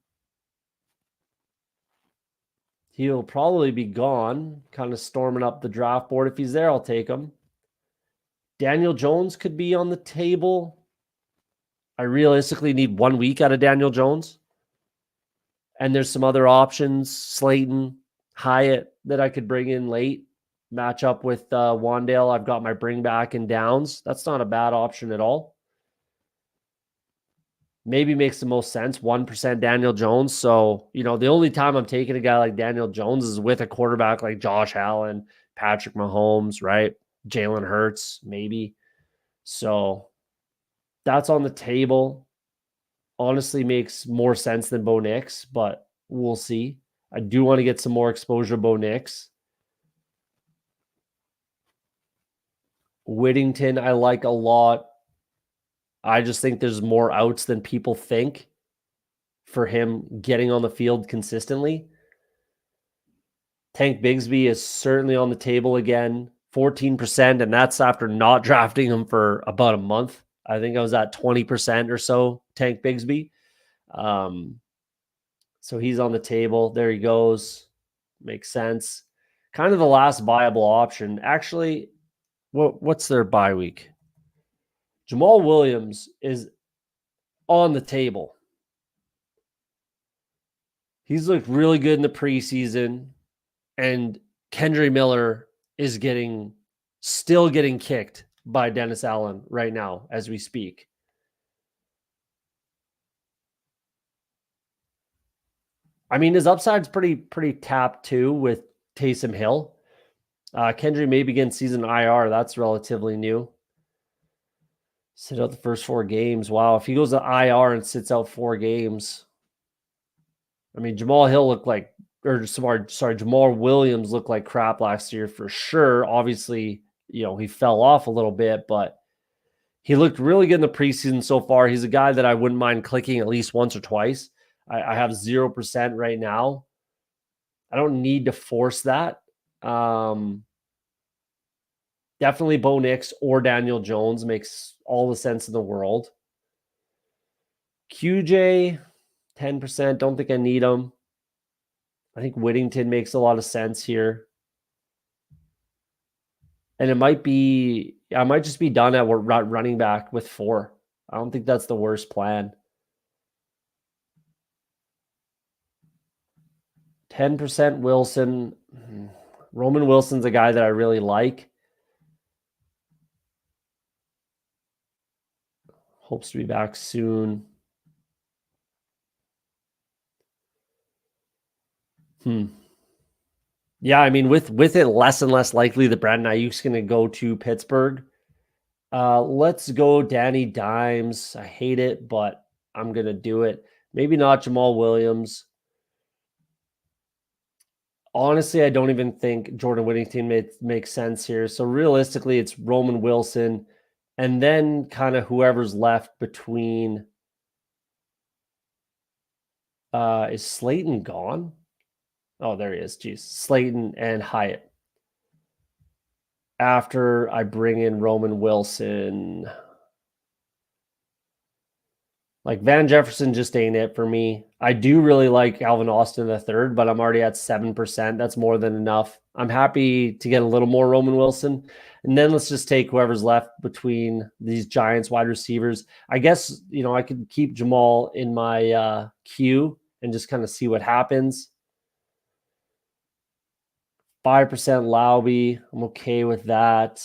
He'll probably be gone, kind of storming up the draft board. If he's there, I'll take him. Daniel Jones could be on the table. I realistically need 1 week out of Daniel Jones. And there's some other options, Slayton, Hyatt, that I could bring in late. Match up with Wandale. I've got my bring back and Downs. That's not a bad option at all. Maybe makes the most sense, 1% Daniel Jones. So, the only time I'm taking a guy like Daniel Jones is with a quarterback like Josh Allen, Patrick Mahomes, right? Jalen Hurts, maybe. So that's on the table. Honestly makes more sense than Bo Nix, but we'll see. I do want to get some more exposure to Bo Nix. Whittington, I like a lot. I just think there's more outs than people think for him getting on the field consistently. Tank Bigsby is certainly on the table again, 14%, and that's after not drafting him for about a month. I think I was at 20% or so, Tank Bigsby. So he's on the table. There he goes. Makes sense. Kind of the last viable option. Actually, what's their bye week? Jamal Williams is on the table. He's looked really good in the preseason, and Kendre Miller is still getting kicked by Dennis Allen right now as we speak. I mean, his upside's pretty tapped too with Taysom Hill. Kendre may begin season IR. That's relatively new. Sit out the first 4 games. Wow, if he goes to IR and sits out 4 games, I mean, Jamal Williams looked like crap last year for sure. Obviously, he fell off a little bit, but he looked really good in the preseason so far. He's a guy that I wouldn't mind clicking at least once or twice. I have 0% right now. I don't need to force that. Definitely Bo Nix or Daniel Jones makes all the sense in the world. QJ, 10%. Don't think I need him. I think Whittington makes a lot of sense here. And I might just be done at running back with 4. I don't think that's the worst plan. 10% Wilson. Roman Wilson's a guy that I really like. Hopes to be back soon. Yeah, I mean, with it less and less likely that Brandon Ayuk's going to go to Pittsburgh. Let's go Danny Dimes. I hate it, but I'm going to do it. Maybe not Jamal Williams. Honestly, I don't even think Jordan Whittington makes sense here. So realistically, it's Roman Wilson and then kind of whoever's left between. Is Slayton gone? Oh, there he is. Jeez. Slayton and Hyatt. After I bring in Roman Wilson. Like Van Jefferson just ain't it for me. I do really like Alvin Austin III, but I'm already at 7%. That's more than enough. I'm happy to get a little more Roman Wilson. And then let's just take whoever's left between these Giants wide receivers. I guess, I could keep Jamal in my queue and just kind of see what happens. 5% Lauby. I'm okay with that.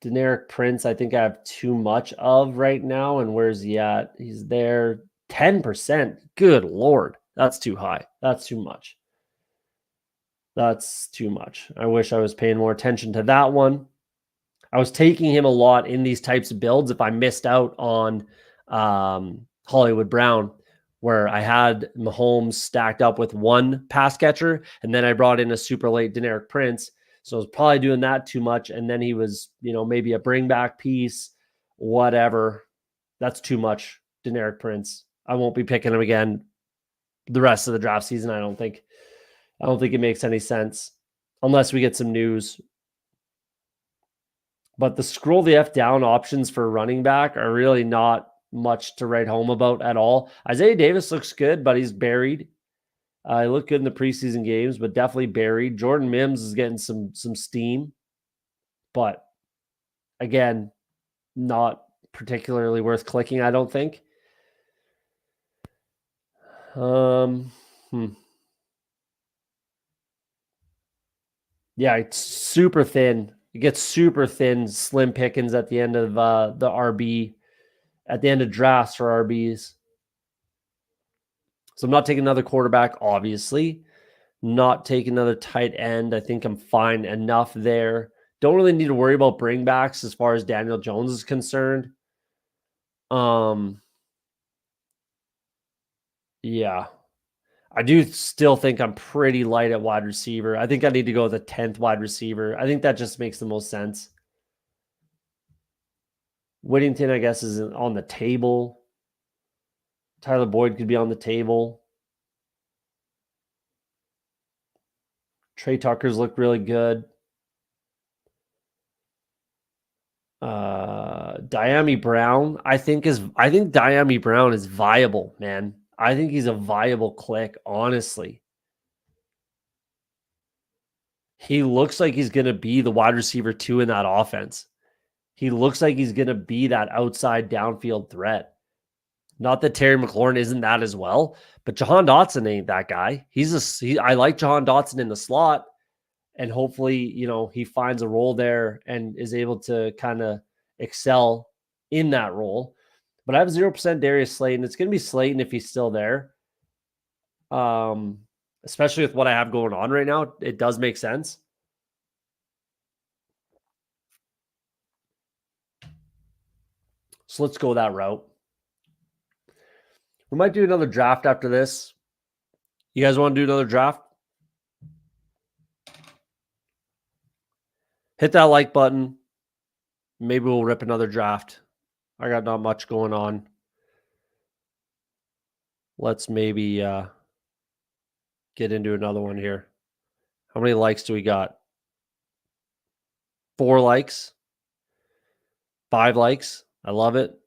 Deneric Prince, I think I have too much of right now. And where's he at? He's there. 10%. Good Lord. That's too high. That's too much. That's too much. I wish I was paying more attention to that one. I was taking him a lot in these types of builds if I missed out on Hollywood Brown, where I had Mahomes stacked up with 1 pass catcher, and then I brought in a super late Deneric Prince. So I was probably doing that too much. And then he was, maybe a bring back piece, whatever. That's too much, Deneric Prince. I won't be picking him again the rest of the draft season. I don't think it makes any sense unless we get some news. But the scroll the F down options for running back are really not much to write home about at all. Isaiah Davis looks good, but he's buried. He looked good in the preseason games, but definitely buried. Jordan Mims is getting some steam, but again, not particularly worth clicking, I don't think. Yeah, it's super thin. It gets super thin, slim pickings at the end of the RB, at the end of drafts for RBs. So I'm not taking another quarterback, obviously. Not taking another tight end. I think I'm fine enough there. Don't really need to worry about bringbacks as far as Daniel Jones is concerned. Yeah. I do still think I'm pretty light at wide receiver. I think I need to go with a 10th wide receiver. I think that just makes the most sense. Whittington, I guess, is on the table. Tyler Boyd could be on the table. Trey Tucker's looked really good. Diami Brown, I think Diami Brown is viable, man. I think he's a viable click, honestly. He looks like he's going to be the wide receiver 2 in that offense. He looks like he's going to be that outside downfield threat. Not that Terry McLaurin isn't that as well, but Jahan Dotson ain't that guy. I like Jahan Dotson in the slot, and hopefully, he finds a role there and is able to kind of excel in that role. But I have 0% Darius Slayton. It's going to be Slayton if he's still there. Especially with what I have going on right now, it does make sense. So let's go that route. We might do another draft after this. You guys want to do another draft? Hit that like button. Maybe we'll rip another draft. I got not much going on. Let's maybe get into another one here. How many likes do we got? 4 likes. 5 likes. I love it.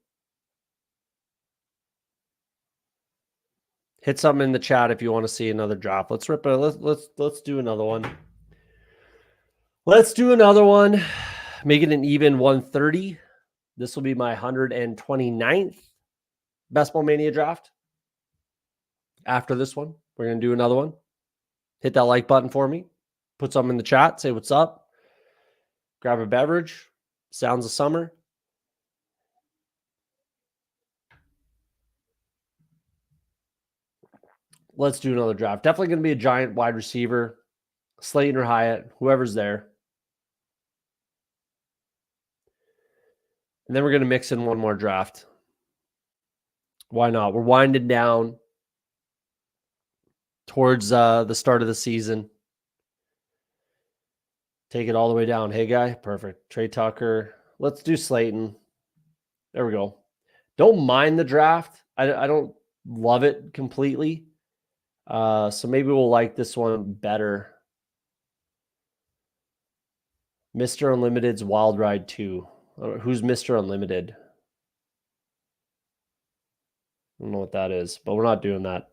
Hit something in the chat if you want to see another draft. Let's rip it. Let's do another one. Let's do another one. Make it an even 130. This will be my 129th Best Ball Mania draft. After this one, we're going to do another one. Hit that like button for me. Put something in the chat. Say what's up. Grab a beverage. Sounds of summer. Let's do another draft. Definitely going to be a giant wide receiver. Slayton or Hyatt, whoever's there. And then we're going to mix in one more draft. Why not? We're winding down towards the start of the season. Take it all the way down. Hey, guy. Perfect. Trey Tucker. Let's do Slayton. There we go. Don't mind the draft. I don't love it completely. So maybe we'll like this one better. Mr. Unlimited's Wild Ride 2. Who's Mr. Unlimited? I don't know what that is, but we're not doing that.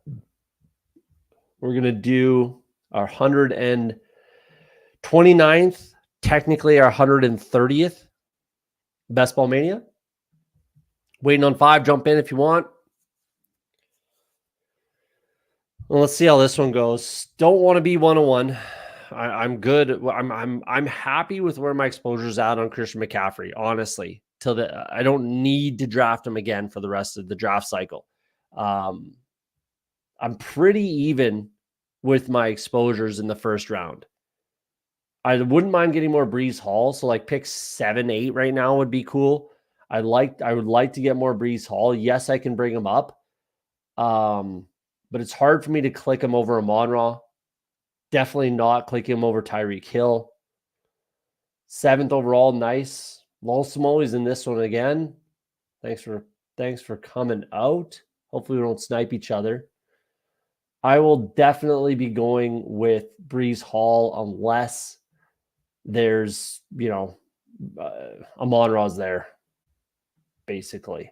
We're going to do our 129th, technically our 130th Best Ball Mania. Waiting on 5. Jump in if you want. Well, let's see how this one goes. Don't want to be 101. I'm good. I'm happy with where my exposure's at on Christian McCaffrey, honestly. I don't need to draft him again for the rest of the draft cycle. I'm pretty even with my exposures in the first round. I wouldn't mind getting more Breece Hall. So like pick 7, 8 right now would be cool. I would like to get more Breece Hall. Yes, I can bring him up. But it's hard for me to click him over Amon-Ra. Definitely not clicking him over Tyreek Hill. 7th overall, nice. Lolsimo is in this one again. Thanks for coming out. Hopefully we don't snipe each other. I will definitely be going with Breece Hall unless there's, Amon-Ra's there, basically.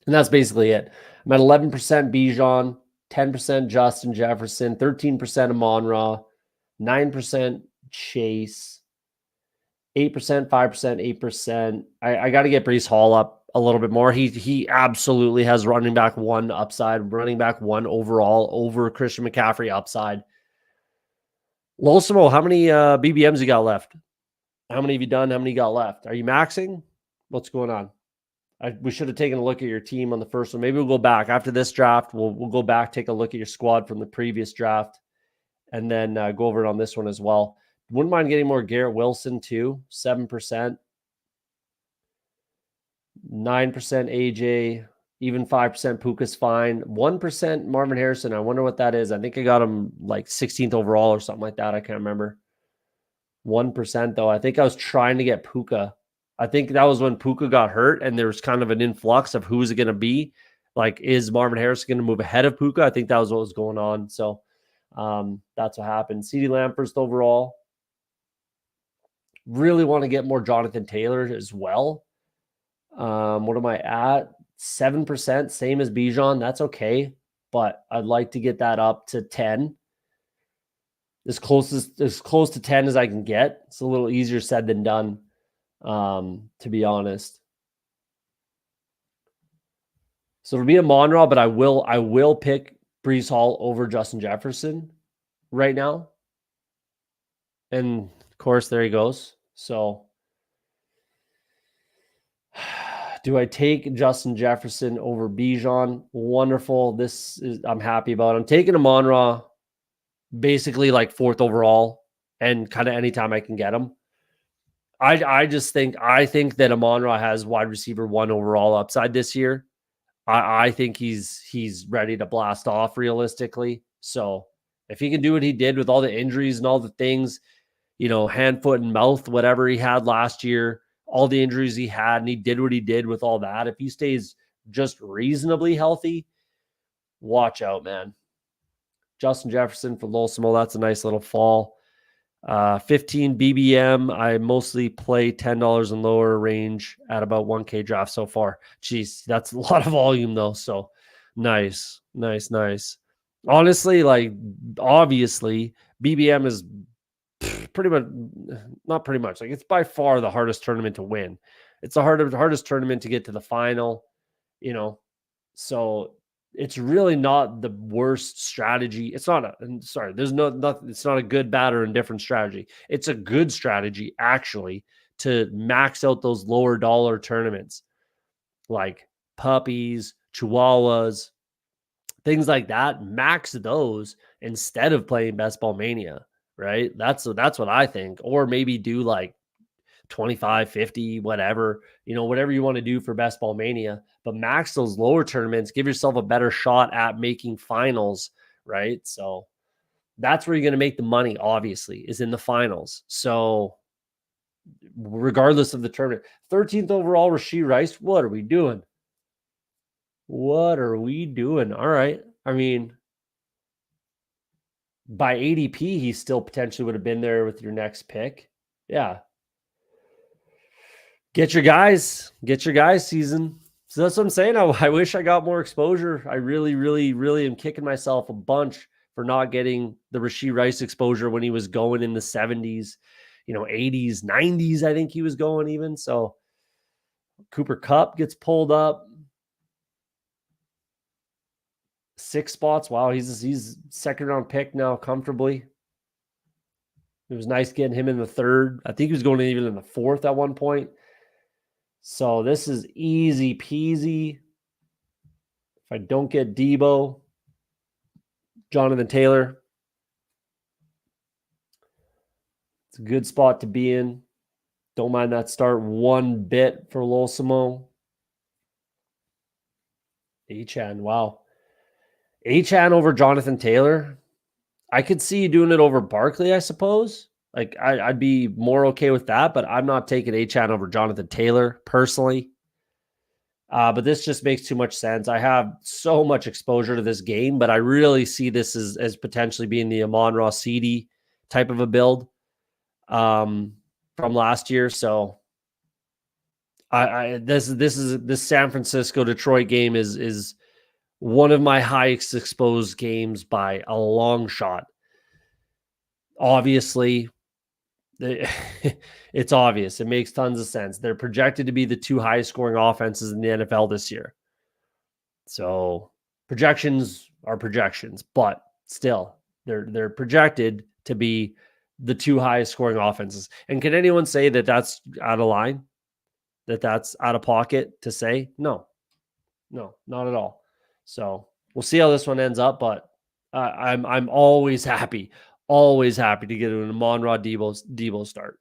And that's basically it. I'm at 11% Bijan, 10% Justin Jefferson, 13% Amon-Ra, 9% Chase, 8%, 5%, 8%. I got to get Breece Hall up a little bit more. He absolutely has running back one upside, running back one overall over Christian McCaffrey upside. Losimo, how many BBMs you got left? How many have you done? How many you got left? Are you maxing? What's going on? We should have taken a look at your team on the first one. Maybe we'll go back after this draft. We'll go back, take a look at your squad from the previous draft, and then go over it on this one as well. Wouldn't mind getting more Garrett Wilson too. 7%, 9% AJ, even 5% Puka's fine. 1% Marvin Harrison. I wonder what that is. I think I got him like 16th overall or something like that. I can't remember. 1% though. I think I was trying to get Puka. I think that was when Puka got hurt and there was kind of an influx of who's it going to be. Like, is Marvin Harrison going to move ahead of Puka? I think that was what was going on. So that's what happened. CeeDee Lamb first overall. Really want to get more Jonathan Taylor as well. What am I at? 7%, same as Bijan. That's okay. But I'd like to get that up to 10. As close to 10 as I can get. It's a little easier said than done, to be honest. So it'll be a Amon-Ra, but I will pick Breece Hall over Justin Jefferson right now. And of course, there he goes. So do I take Justin Jefferson over Bijan? Wonderful. I'm happy about it. I'm taking Amon-Ra basically like 4th overall and kind of anytime I can get him. I think that Amon-Ra has wide receiver 1 overall upside this year. I think he's ready to blast off realistically. So if he can do what he did with all the injuries and all the things, hand, foot, and mouth, whatever he had last year, all the injuries he had, and he did what he did with all that. If he stays just reasonably healthy, watch out, man. Justin Jefferson for Losimo, that's a nice little fall. 15 BBM. I mostly play $10 and lower range at about 1K draft so far. Jeez, that's a lot of volume though. So nice. Honestly, like obviously BBM is like it's by far the hardest tournament to win. It's the hardest tournament to get to the final, so it's really not the worst strategy. It's not it's not a good, bad, or indifferent strategy. It's a good strategy actually to max out those lower dollar tournaments like puppies, chihuahuas, things like that. Max those instead of playing Best Ball Mania, right? That's what I think. Or maybe do like 25, 50, whatever, whatever you want to do for Best Ball Mania, but max those lower tournaments, give yourself a better shot at making finals, right? So that's where you're going to make the money, obviously, is in the finals. So regardless of the tournament, 13th overall, Rashee Rice, what are we doing? All right. I mean, by ADP, he still potentially would have been there with your next pick. Yeah. Get your guys season. So that's what I'm saying. I wish I got more exposure. I really, really, really am kicking myself a bunch for not getting the Rashee Rice exposure when he was going in the 70s, 80s, 90s. I think he was going even. So Cooper Kupp gets pulled up 6 spots. Wow, he's second round pick now comfortably. It was nice getting him in the 3rd. I think he was going even in the 4th at one point. So this is easy peasy. If I don't get Debo, Jonathan Taylor, it's a good spot to be in. Don't mind that start one bit for Losimo. Achane, wow. Achane over Jonathan Taylor. I could see you doing it over Barkley, I suppose. Like I'd be more okay with that, but I'm not taking Achane over Jonathan Taylor personally. But this just makes too much sense. I have so much exposure to this game, but I really see this as potentially being the Amon-Ra CeeDee type of a build from last year. So This San Francisco Detroit game is one of my highest exposed games by a long shot. Obviously, it's obvious. It makes tons of sense. They're projected to be the 2 highest scoring offenses in the NFL this year. So projections are projections, but still, they're projected to be the 2 highest scoring offenses. And can anyone say that that's out of line? That that's out of pocket to say? No, not at all. So we'll see how this one ends up, but I'm always happy to get an Amon-Ra Debo start.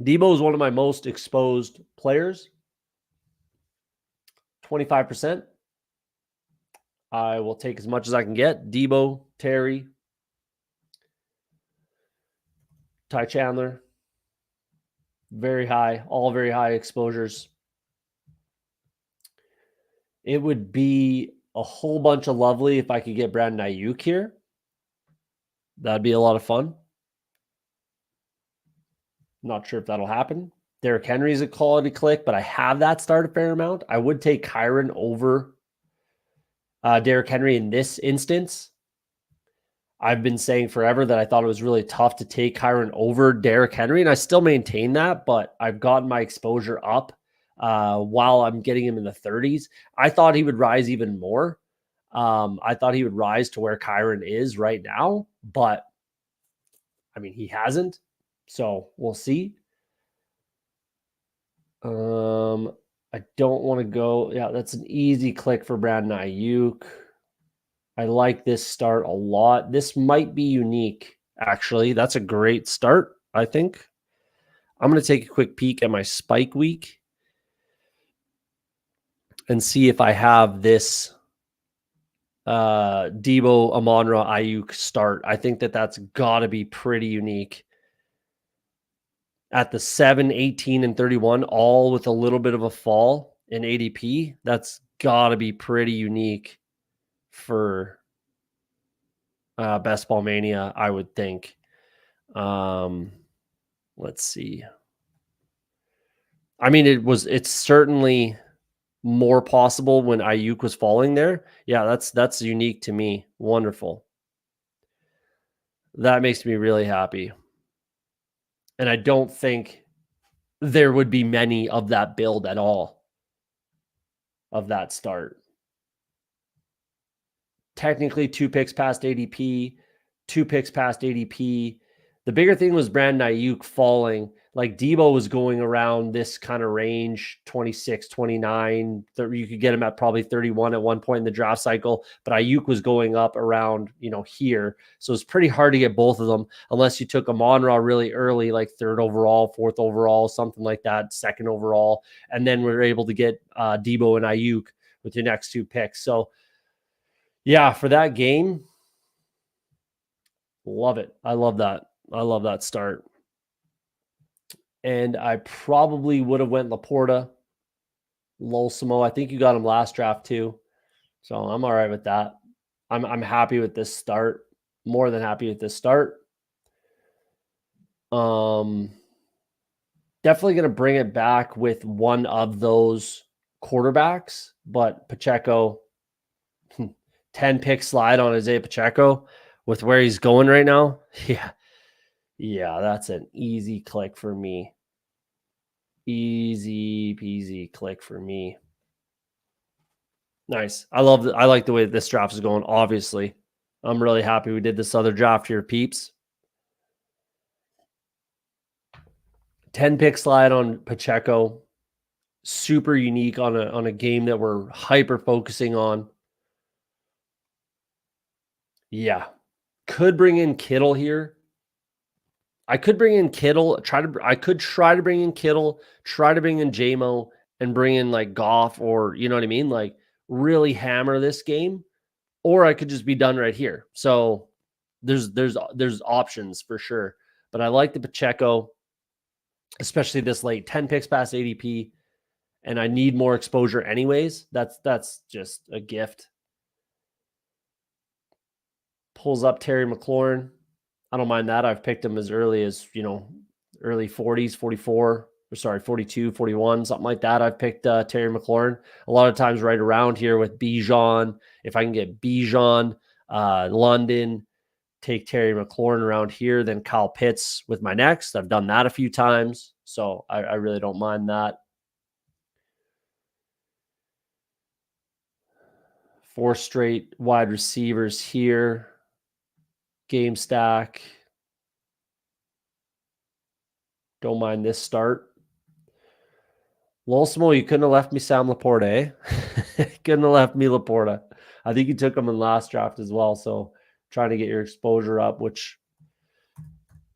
Debo is one of my most exposed players. 25%. I will take as much as I can get. Debo, Terry, Ty Chandler, very high, all very high exposures. It would be a whole bunch of lovely if I could get Brandon Ayuk here. That'd be a lot of fun. Not sure if that'll happen. Derrick Henry is a quality click, but I have that start a fair amount. I would take Kyron over Derrick Henry in this instance. I've been saying forever that I thought it was really tough to take Kyron over Derrick Henry, and I still maintain that, but I've gotten my exposure up while I'm getting him in the 30s. I thought he would rise even more. I thought he would rise to where Kyron is right now, but I mean, he hasn't. So we'll see. I don't want to go. Yeah, that's an easy click for Brandon Ayuk. I like this start a lot. This might be unique, actually. That's a great start, I think. I'm going to take a quick peek at my spike week and see if I have this Debo, Amon-Ra, Ayuk start. I think that that's got to be pretty unique. At the 7, 18, and 31, all with a little bit of a fall in ADP, that's got to be pretty unique for Best Ball Mania, I would think. Let's see. I mean, it's certainly more possible when Ayuk was falling there. Yeah, that's unique to me. Wonderful. That makes me really happy. And I don't think there would be many of that build at all, of that start. Technically 2 picks past ADP, 2 picks past ADP. The bigger thing was Brandon Ayuk falling. Like Debo was going around this kind of range, 26, 29. You could get him at probably 31 at one point in the draft cycle, but Ayuk was going up around, here. So it's pretty hard to get both of them unless you took Amon-Ra really early, like 3rd overall, 4th overall, something like that, 2nd overall. And then we're able to get Debo and Ayuk with your next 2 picks. So yeah, for that game, love it. I love that. I love that start. And I probably would have went Laporta, Lolsimo. I think you got him last draft too. So I'm all right with that. I'm happy with this start. More than happy with this start. Definitely going to bring it back with one of those quarterbacks, but Pacheco, 10 pick slide on Isaiah Pacheco with where he's going right now. Yeah, that's an easy click for me. Easy peasy click for me. Nice. I like the way this draft is going, obviously. I'm really happy we did this other draft here, peeps. 10 pick slide on Pacheco. Super unique on a game that we're hyper focusing on. Yeah. Could bring in Kittle here. I could bring in Kittle, I could try to bring in Kittle, try to bring in JMO, and bring in like Goff, or you know what I mean? Like really hammer this game, or I could just be done right here. So there's options for sure. But I like the Pacheco, especially this late, 10 picks past ADP, and I need more exposure anyways. That's just a gift. Pulls up Terry McLaurin. I don't mind that. I've picked him as early as, early 40s, 44, or sorry, 42, 41, something like that. I've picked Terry McLaurin a lot of times right around here with Bijan. If I can get Bijan, London, take Terry McLaurin around here, then Kyle Pitts with my next. I've done that a few times, so I really don't mind that. 4 straight wide receivers here. Game stack. Don't mind this start. Lolsmo, you couldn't have left me Sam Laporta, eh? Couldn't have left me Laporta. I think you took him in last draft as well, so trying to get your exposure up, which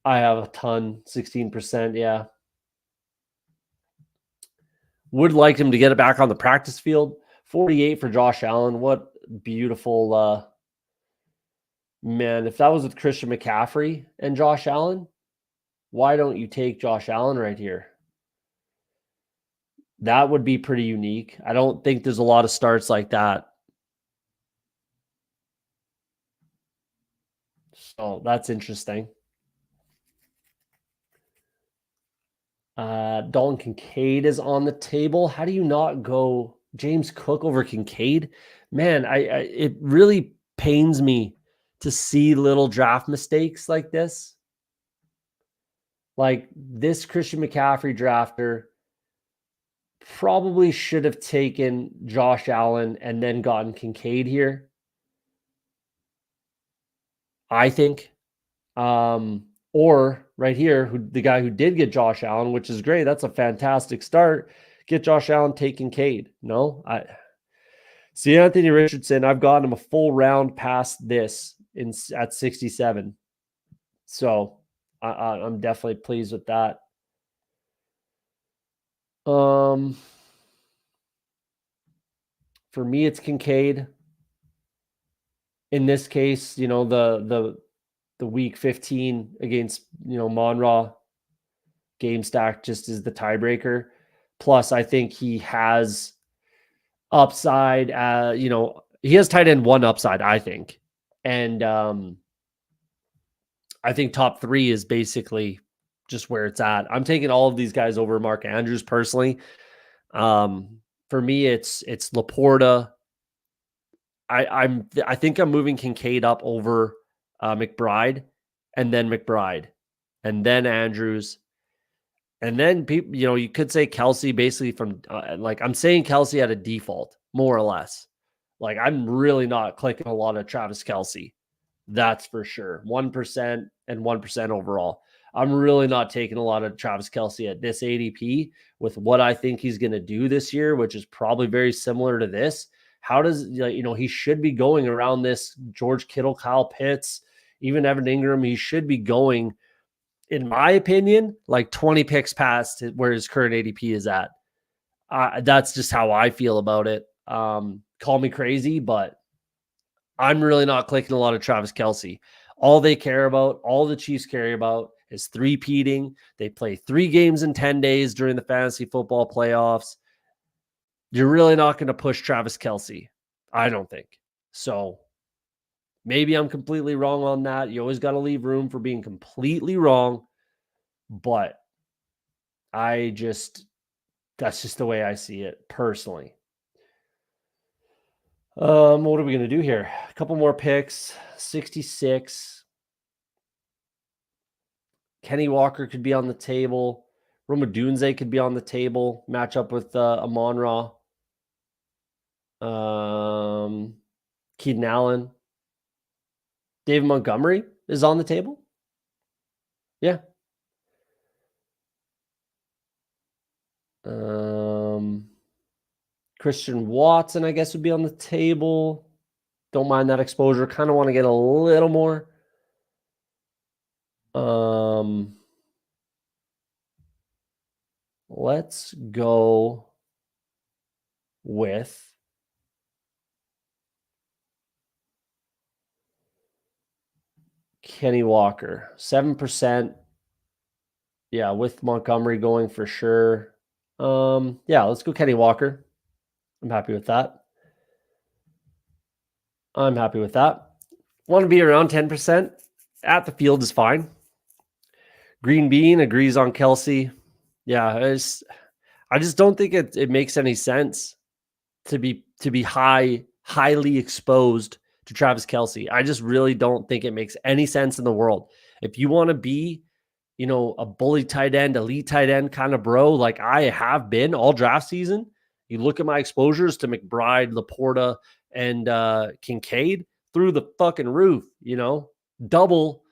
I have a ton, 16%, yeah. Would like him to get it back on the practice field. 48 for Josh Allen. What beautiful man. If that was with Christian McCaffrey and Josh Allen, why don't you take Josh Allen right here? That would be pretty unique. I don't think there's a lot of starts like that. So that's interesting. Dalton Kincaid is on the table. How do you not go James Cook over Kincaid? Man, I it really pains me to see little draft mistakes like this. Like this Christian McCaffrey drafter probably should have taken Josh Allen and then gotten Kincaid here. I think. Or right here, the guy who did get Josh Allen, which is great. That's a fantastic start. Get Josh Allen, take Kincaid. No, I see Anthony Richardson. I've gotten him a full round past this at 67. So I'm definitely pleased with that. For me, it's Kincaid. In this case, the week 15 against, Monra game stack just is the tiebreaker. Plus, I think he has upside. He has tight end 1 upside, I think. And I think top 3 is basically just where it's at. I'm taking all of these guys over Mark Andrews personally. For me, it's Laporta. I think I'm moving Kincaid up over McBride, and then Andrews, and then people. You could say Kelsey basically from I'm saying Kelsey at a default, more or less. Like I'm really not clicking a lot of Travis Kelsey. That's for sure. 1% and 1% overall. I'm really not taking a lot of Travis Kelsey at this ADP with what I think he's going to do this year, which is probably very similar to this. How does, he should be going around this George Kittle, Kyle Pitts, even Evan Ingram. He should be going, in my opinion, like 20 picks past where his current ADP is at. That's just how I feel about it. Call me crazy, but I'm really not clicking a lot of Travis Kelsey. All they care about, all the Chiefs care about is three-peating. They play 3 games in 10 days during the fantasy football playoffs. You're really not going to push Travis Kelsey, I don't think. So maybe I'm completely wrong on that. You always got to leave room for being completely wrong. But that's just the way I see it personally. What are we going to do here? A couple more picks. 66. Kenny Walker could be on the table. Roma Dunze could be on the table. Match up with Amon-Ra. Keaton Allen. David Montgomery is on the table. Yeah. Christian Watson, I guess, would be on the table. Don't mind that exposure. Kind of want to get a little more. Let's go with Kenny Walker. 7%. Yeah, with Montgomery going for sure. Yeah, let's go Kenny Walker. I'm happy with that. Want to be around 10% at the field is fine. Green Bean agrees on Kelsey. Yeah, I just don't think it makes any sense to be highly exposed to Travis Kelsey. I just really don't think it makes any sense in the world. If you want to be, a bully tight end, elite tight end kind of bro, like I have been all draft season, you look at my exposures to McBride, Laporta, and Kincaid through the fucking roof, double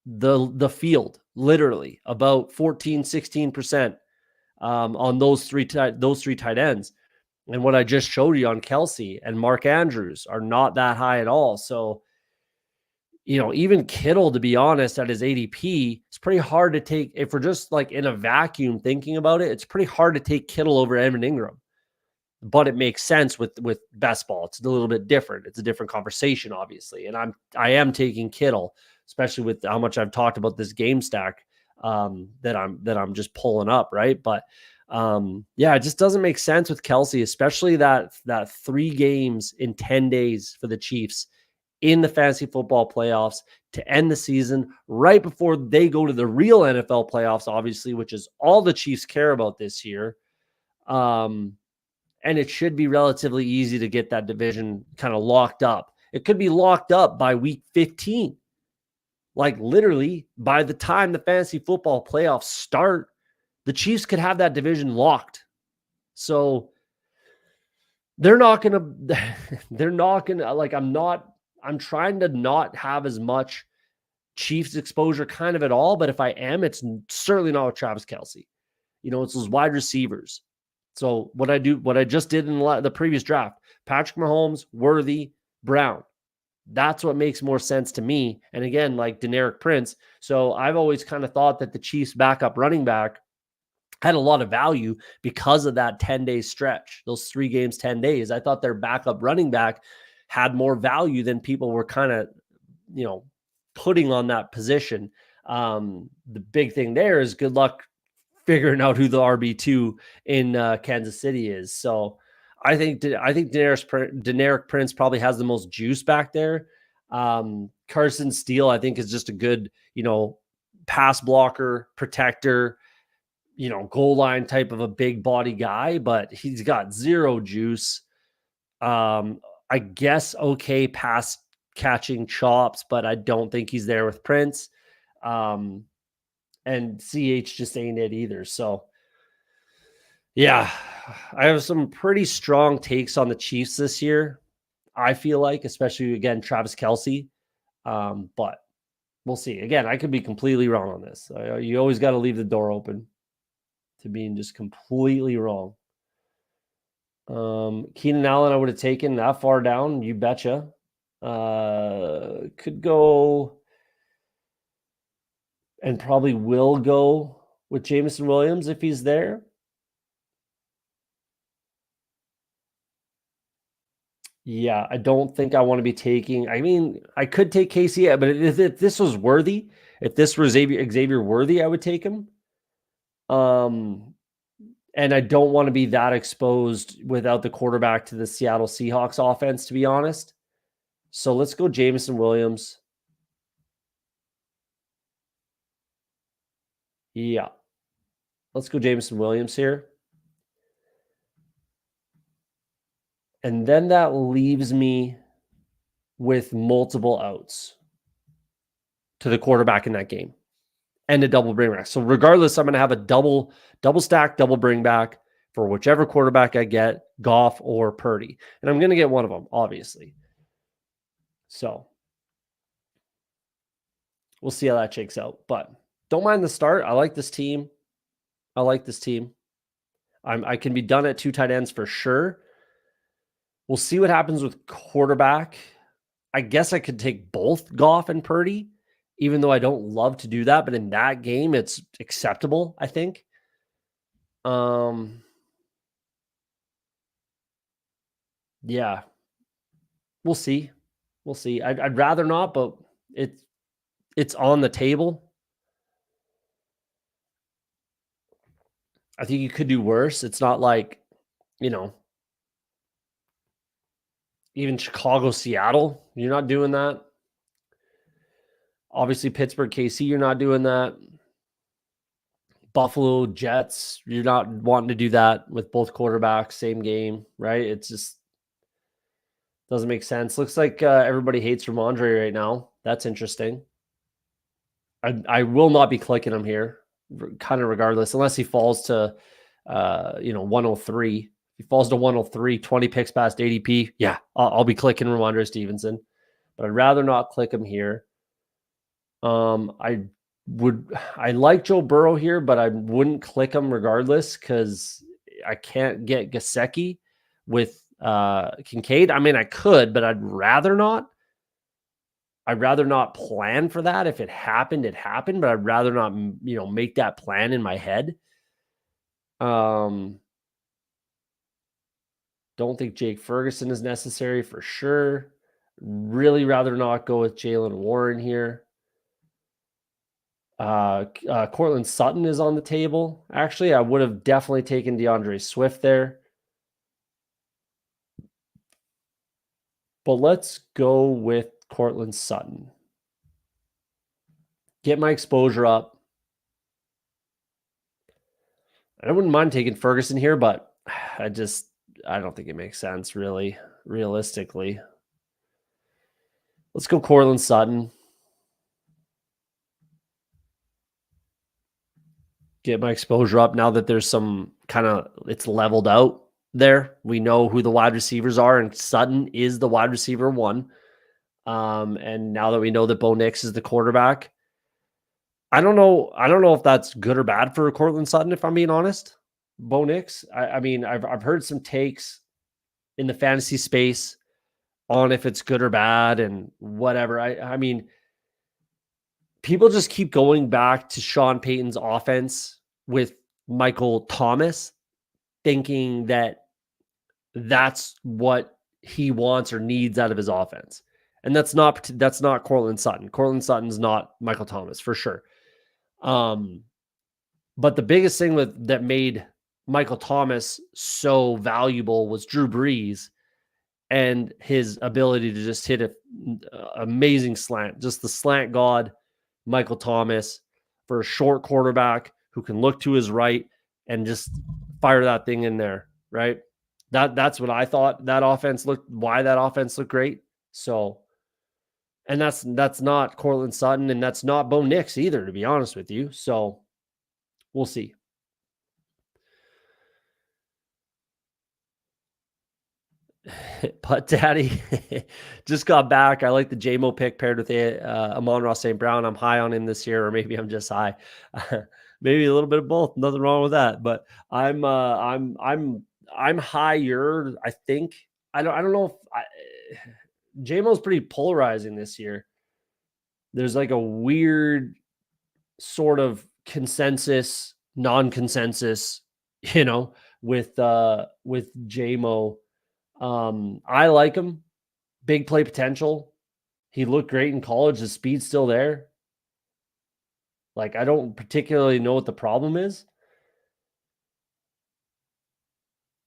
the field, literally about 14, 16% on those three tight ends. And what I just showed you on Kelsey and Mark Andrews are not that high at all. So, even Kittle, to be honest, at his ADP, it's pretty hard to take. If we're just like in a vacuum thinking about it, it's pretty hard to take Kittle over Evan Ingram. But it makes sense with best ball. It's a little bit different. It's a different conversation, obviously. And I am taking Kittle, especially with how much I've talked about this game stack that I'm just pulling up, right? But yeah, it just doesn't make sense with Kelsey, especially that 3 games in 10 days for the Chiefs in the fantasy football playoffs to end the season right before they go to the real NFL playoffs, obviously, which is all the Chiefs care about this year. And it should be relatively easy to get that division kind of locked up. It could be locked up by week 15. Like literally by the time the fantasy football playoffs start, the Chiefs could have that division locked. So they're not going to like, I'm trying to not have as much Chiefs exposure kind of at all. But if I am, it's certainly not with Travis Kelsey. It's those wide receivers. So what I just did in the previous draft, Patrick Mahomes, Worthy, Brown. That's what makes more sense to me. And again, like Deneric Prince. So I've always kind of thought that the Chiefs backup running back had a lot of value because of that 10-day stretch, those 3 games, 10 days. I thought their backup running back had more value than people were kind of, putting on that position. The big thing there is good luck figuring out who the RB2 in Kansas City is. So I think Deneric Prince probably has the most juice back there. Carson Steele, I think, is just a good, pass blocker, protector, goal line type of a big body guy, but he's got zero juice. I guess okay pass catching chops, but I don't think he's there with Prince. And CH just ain't it either. So, yeah, I have some pretty strong takes on the Chiefs this year. I feel like, especially again, Travis Kelsey. But we'll see. Again, I could be completely wrong on this. You always got to leave the door open to being just completely wrong. Keenan Allen, I would have taken that far down. You betcha. Could go and probably will go with Jameson Williams if he's there. Yeah, I don't think I want to be taking. I mean, I could take Casey, but if this was Worthy, if this was Xavier Worthy, I would take him. And I don't want to be that exposed without the quarterback to the Seattle Seahawks offense, to be honest. So let's go Jameson Williams. Yeah. Let's go Jameson Williams here. And then that leaves me with multiple outs to the quarterback in that game and a double bring back. So regardless, I'm going to have a double stack, double bring back for whichever quarterback I get, Goff or Purdy. And I'm going to get one of them, obviously. So we'll see how that shakes out. But don't mind the start. I like this team. I can be done at 2 tight ends for sure. We'll see what happens with quarterback. I guess I could take both Goff and Purdy, even though I don't love to do that. But in that game, it's acceptable, I think. Yeah. We'll see. I'd rather not, but it's on the table. I think you could do worse. It's not like, even Chicago, Seattle, you're not doing that. Obviously, Pittsburgh, KC, you're not doing that. Buffalo Jets, you're not wanting to do that with both quarterbacks, same game, right? It just doesn't make sense. Looks like everybody hates Ramondre right now. That's interesting. I will not be clicking him here, kind of regardless, unless he falls to 103. If he falls to 103, 20 picks past ADP, yeah, I'll be clicking Ramondre Stevenson, but I'd rather not click him here. I like Joe Burrow here, but I wouldn't click him regardless because I can't get Gesicki with Kincaid. I mean, I could, but I'd rather not. I'd rather not plan for that. If it happened, it happened, but I'd rather not, make that plan in my head. Don't think Jake Ferguson is necessary for sure. Really rather not go with Jalen Warren here. Cortland Sutton is on the table. Actually, I would have definitely taken DeAndre Swift there. But let's go with Cortland Sutton. Get my exposure up. I wouldn't mind taking Ferguson here, but I don't think it makes sense, really, realistically. Let's go Cortland Sutton. Get my exposure up now that there's some it's leveled out there. We know who the wide receivers are, and Sutton is the wide receiver one. And now that we know that Bo Nix is the quarterback, I don't know if that's good or bad for Cortland Sutton, if I'm being honest. Bo Nix, I mean, I've heard some takes in the fantasy space on if it's good or bad and whatever. I mean, people just keep going back to Sean Payton's offense with Michael Thomas, thinking that that's what he wants or needs out of his offense. And that's not Cortland Sutton. Cortland Sutton's not Michael Thomas for sure. But the biggest thing that made Michael Thomas so valuable was Drew Brees and his ability to just hit an amazing slant, just the slant god, Michael Thomas, for a short quarterback who can look to his right and just fire that thing in there, right? That's what I thought why that offense looked great. So, and that's not Cortland Sutton, and that's not Bo Nix either, to be honest with you. So we'll see. Putt Daddy just got back. I like the JMO pick paired with Amon-Ra St. Brown. I'm high on him this year, or maybe I'm just high. Maybe a little bit of both. Nothing wrong with that. But I'm higher. I think. I don't know if JMO's pretty polarizing this year. There's like a weird sort of consensus, non-consensus, with JMO. I like him. Big play potential. He looked great in college. His speed's still there. Like, I don't particularly know what the problem is.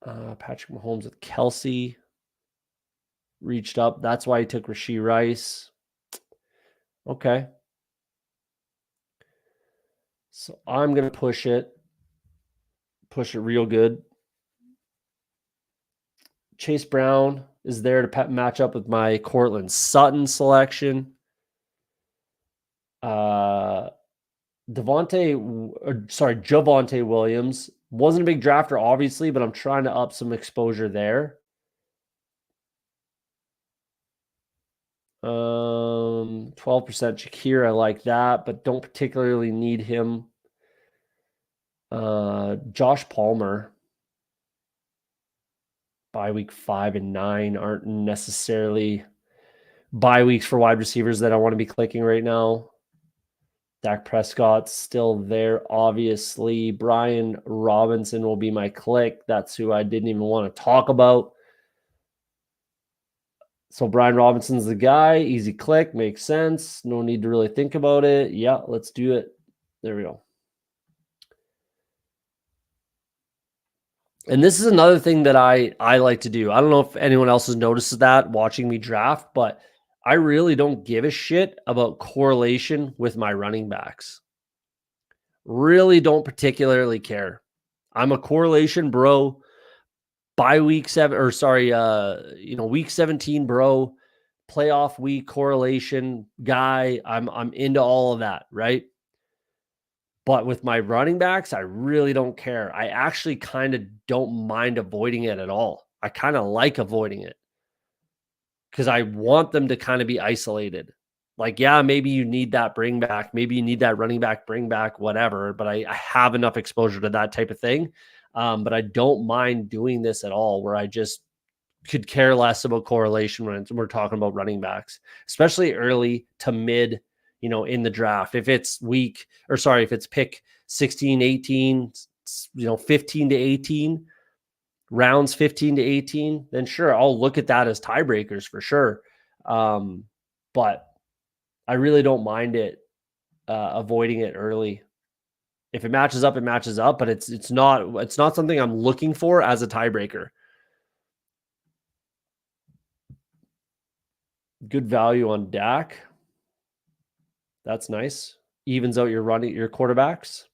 Patrick Mahomes with Kelsey reached up. That's why he took Rashee Rice. Okay. So I'm going to push it real good. Chase Brown is there to match up with my Cortland Sutton selection. Javonte Williams wasn't a big drafter, obviously, but I'm trying to up some exposure there. 12% Shakir, I like that, but don't particularly need him. Josh Palmer, bye week 5 and 9 aren't necessarily bye weeks for wide receivers that I want to be clicking right now. Dak Prescott's still there, obviously. Brian Robinson will be my click. That's who I didn't even want to talk about. So Brian Robinson's the guy. Easy click. Makes sense. No need to really think about it. Yeah, let's do it. There we go. And this is another thing that I like to do. I don't know if anyone else has noticed that watching me draft, but I really don't give a shit about correlation with my running backs. Really don't particularly care. I'm a correlation bro by week 7 or sorry, week 17 bro, playoff week correlation guy. I'm into all of that, right? But with my running backs, I really don't care. I actually kind of don't mind avoiding it at all. I kind of like avoiding it because I want them to kind of be isolated. Like, yeah, maybe you need that bring back. Maybe you need that running back bring back, whatever. But I have enough exposure to that type of thing. But I don't mind doing this at all where I just could care less about correlation when we're talking about running backs, especially early to mid, in the draft. If it's if it's pick 16, 18, 15 to 18, rounds 15 to 18, then sure, I'll look at that as tiebreakers for sure. But I really don't mind it avoiding it early. If it matches up, it matches up, but it's not something I'm looking for as a tiebreaker. Good value on Dak. That's nice. Evens out your quarterbacks.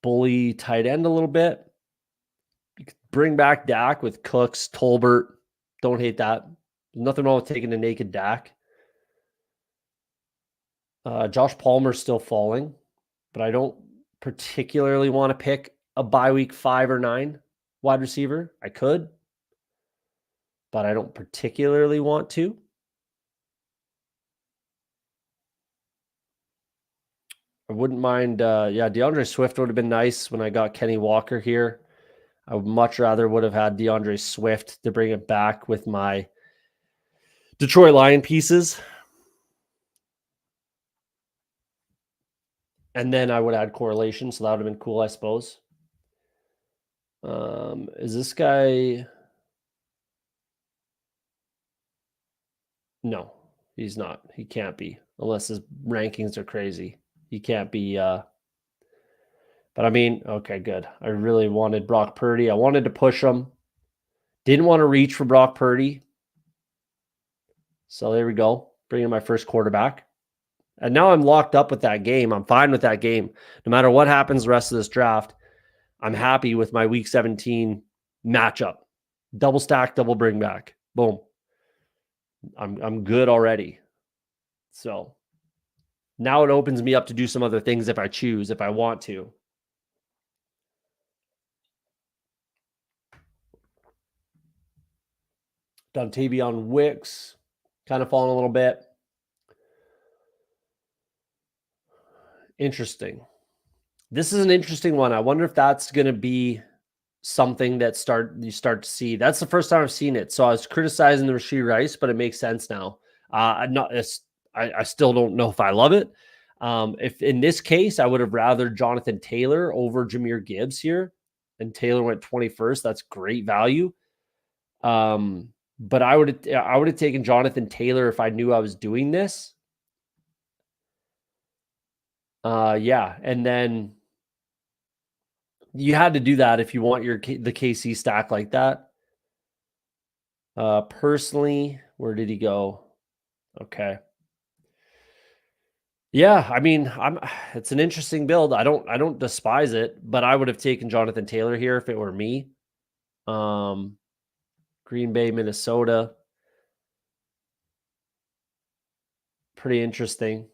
Bully tight end a little bit. Bring back Dak with Cooks, Tolbert. Don't hate that. Nothing wrong with taking a naked Dak. Josh Palmer's still falling, but I don't particularly want to pick a bye week 5 or 9 wide receiver. I could, but I don't particularly want to. I wouldn't mind. DeAndre Swift would have been nice when I got Kenny Walker here. I would much rather would have had DeAndre Swift to bring it back with my Detroit Lion pieces. And then I would add correlation, so that would have been cool, I suppose. Is this guy? No, he's not. He can't be, unless his rankings are crazy. He can't be. But I mean, okay, good. I really wanted Brock Purdy. I wanted to push him. Didn't want to reach for Brock Purdy. So there we go. Bringing my first quarterback. And now I'm locked up with that game. I'm fine with that game. No matter what happens the rest of this draft, I'm happy with my week 17 matchup. Double stack, double bring back. Boom. I'm good already. So now it opens me up to do some other things if I want to. Dontavion Wicks kind of falling a little bit. Interesting. This is an interesting one. I wonder if that's going to be something that you start to see. That's the first time I've seen it. So I was criticizing the Rashee Rice, but it makes sense now. I still don't know if I love it. If in this case, I would have rather Jonathan Taylor over Jahmyr Gibbs here, and Taylor went 21st. That's great value. But I would have taken Jonathan Taylor if I knew I was doing this. And then you had to do that if you want the KC stack like that. Personally, where did he go? Okay. Yeah, I mean, it's an interesting build. I don't despise it, but I would have taken Jonathan Taylor here if it were me. Green Bay, Minnesota. Pretty interesting.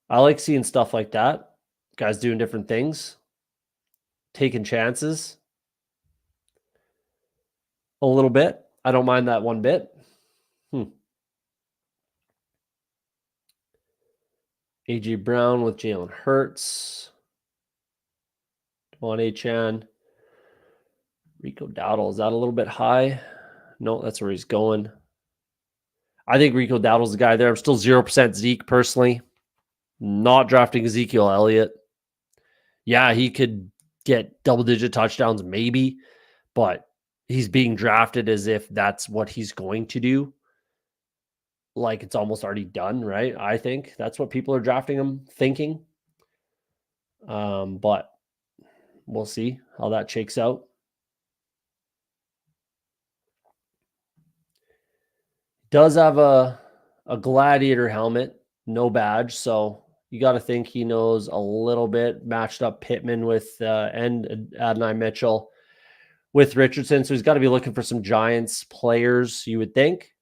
I like seeing stuff like that. Guys doing different things, taking chances a little bit. I don't mind that one bit. AJ Brown with Jalen Hurts. Devon Achane. Rico Dowdle. Is that a little bit high? No, that's where he's going. I think Rico Dowdle's the guy there. I'm still 0% Zeke personally. Not drafting Ezekiel Elliott. Yeah, he could get double-digit touchdowns maybe, but he's being drafted as if that's what he's going to do. Like it's almost already done, right? I think that's what people are drafting him thinking. But we'll see how that shakes out. Does have a gladiator helmet, no badge, so you got to think he knows a little bit. Matched up Pittman with and Adonai Mitchell with Richardson, so he's got to be looking for some Giants players, you would think.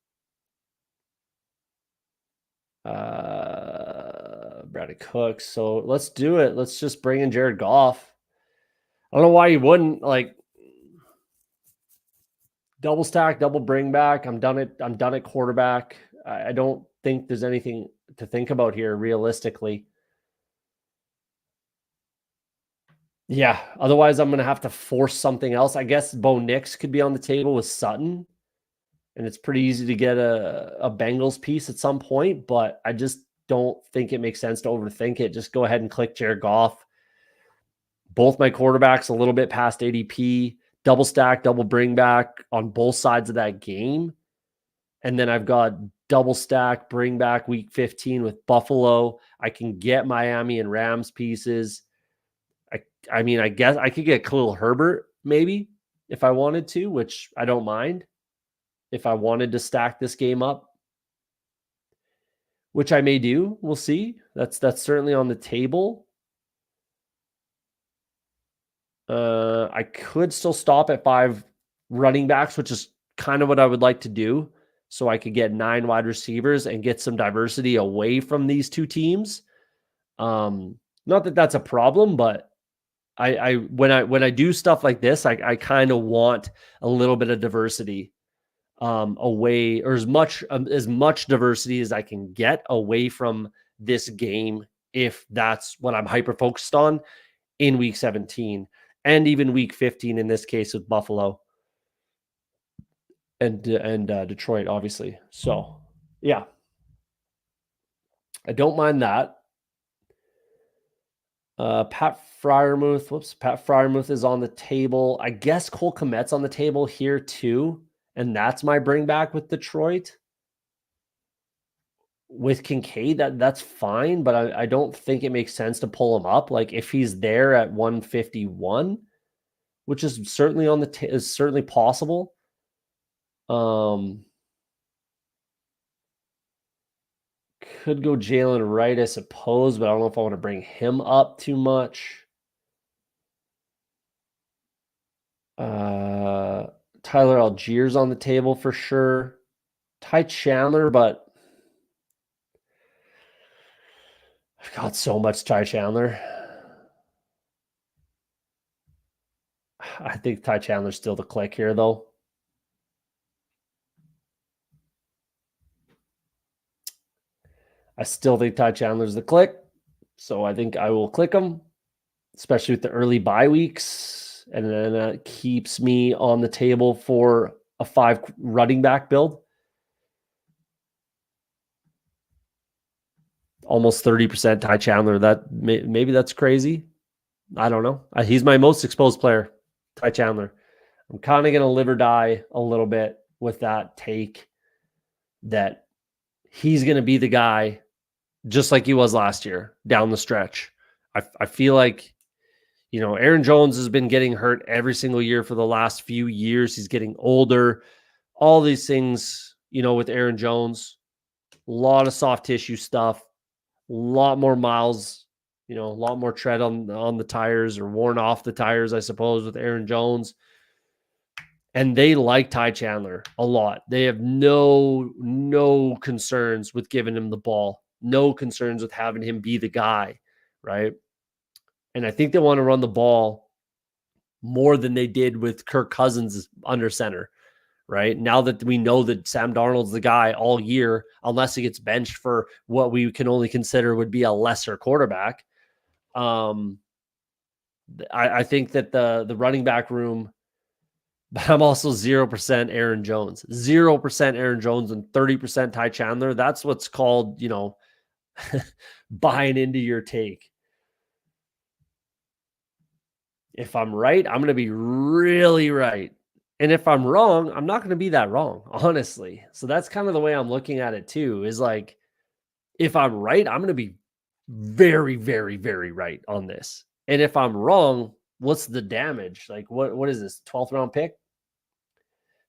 Brady Cook. So let's do it. Let's just bring in Jared Goff. I don't know why you wouldn't, like, double stack, double bring back. I'm done at quarterback. I don't think there's anything to think about here realistically. Yeah. Otherwise, I'm gonna have to force something else. I guess Bo Nix could be on the table with Sutton, and it's pretty easy to get a Bengals piece at some point, but I just don't think it makes sense to overthink it. Just go ahead and click Jared Goff. Both my quarterbacks a little bit past ADP, double stack, double bring back on both sides of that game. And then I've got double stack, bring back week 15 with Buffalo. I can get Miami and Rams pieces. I mean, I guess I could get Khalil Herbert maybe if I wanted to, which I don't mind if I wanted to stack this game up, which I may do. We'll see. That's certainly on the table. I could still stop at 5 running backs, which is kind of what I would like to do. So I could get 9 wide receivers and get some diversity away from these two teams. Not that that's a problem, but when I do stuff like this, I kind of want a little bit of diversity away, or as much diversity as I can get away from this game, if that's what I'm hyper focused on in week 17 and even week 15 in this case with Buffalo and Detroit, obviously. So yeah, I don't mind that. Pat Fryermuth is on the table. I guess Cole Kmet's on the table here too, and that's my bring back with Detroit. With Kincaid, that's fine, but I don't think it makes sense to pull him up. Like if he's there at 151, which is certainly is certainly possible. Could go Jalen Wright, I suppose, but I don't know if I want to bring him up too much. Tyler Allgeier's on the table for sure. Ty Chandler, but I've got so much Ty Chandler. I think Ty Chandler's still the click here, though. I still think Ty Chandler's the click. So I think I will click him, especially with the early bye weeks. And then that keeps me on the table for a 5 running back build. Almost 30% Ty Chandler. That maybe that's crazy. I don't know. He's my most exposed player, Ty Chandler. I'm kind of going to live or die a little bit with that take that he's going to be the guy just like he was last year down the stretch. I feel like, Aaron Jones has been getting hurt every single year for the last few years. He's getting older. All these things, with Aaron Jones, a lot of soft tissue stuff, a lot more miles, a lot more tread on the tires, or worn off the tires, I suppose, with Aaron Jones. And they like Ty Chandler a lot. They have no concerns with giving him the ball, no concerns with having him be the guy, right? And I think they want to run the ball more than they did with Kirk Cousins under center, right? Now that we know that Sam Darnold's the guy all year, unless he gets benched for what we can only consider would be a lesser quarterback. I think that the running back room, but I'm also 0% Aaron Jones, 0% Aaron Jones and 30% Ty Chandler. That's what's called, buying into your take. If I'm right, I'm going to be really right. And if I'm wrong, I'm not going to be that wrong, honestly. So that's kind of the way I'm looking at it too, is like, if I'm right, I'm going to be very, very, very right on this. And if I'm wrong, what's the damage? Like, what is this? 12th round pick?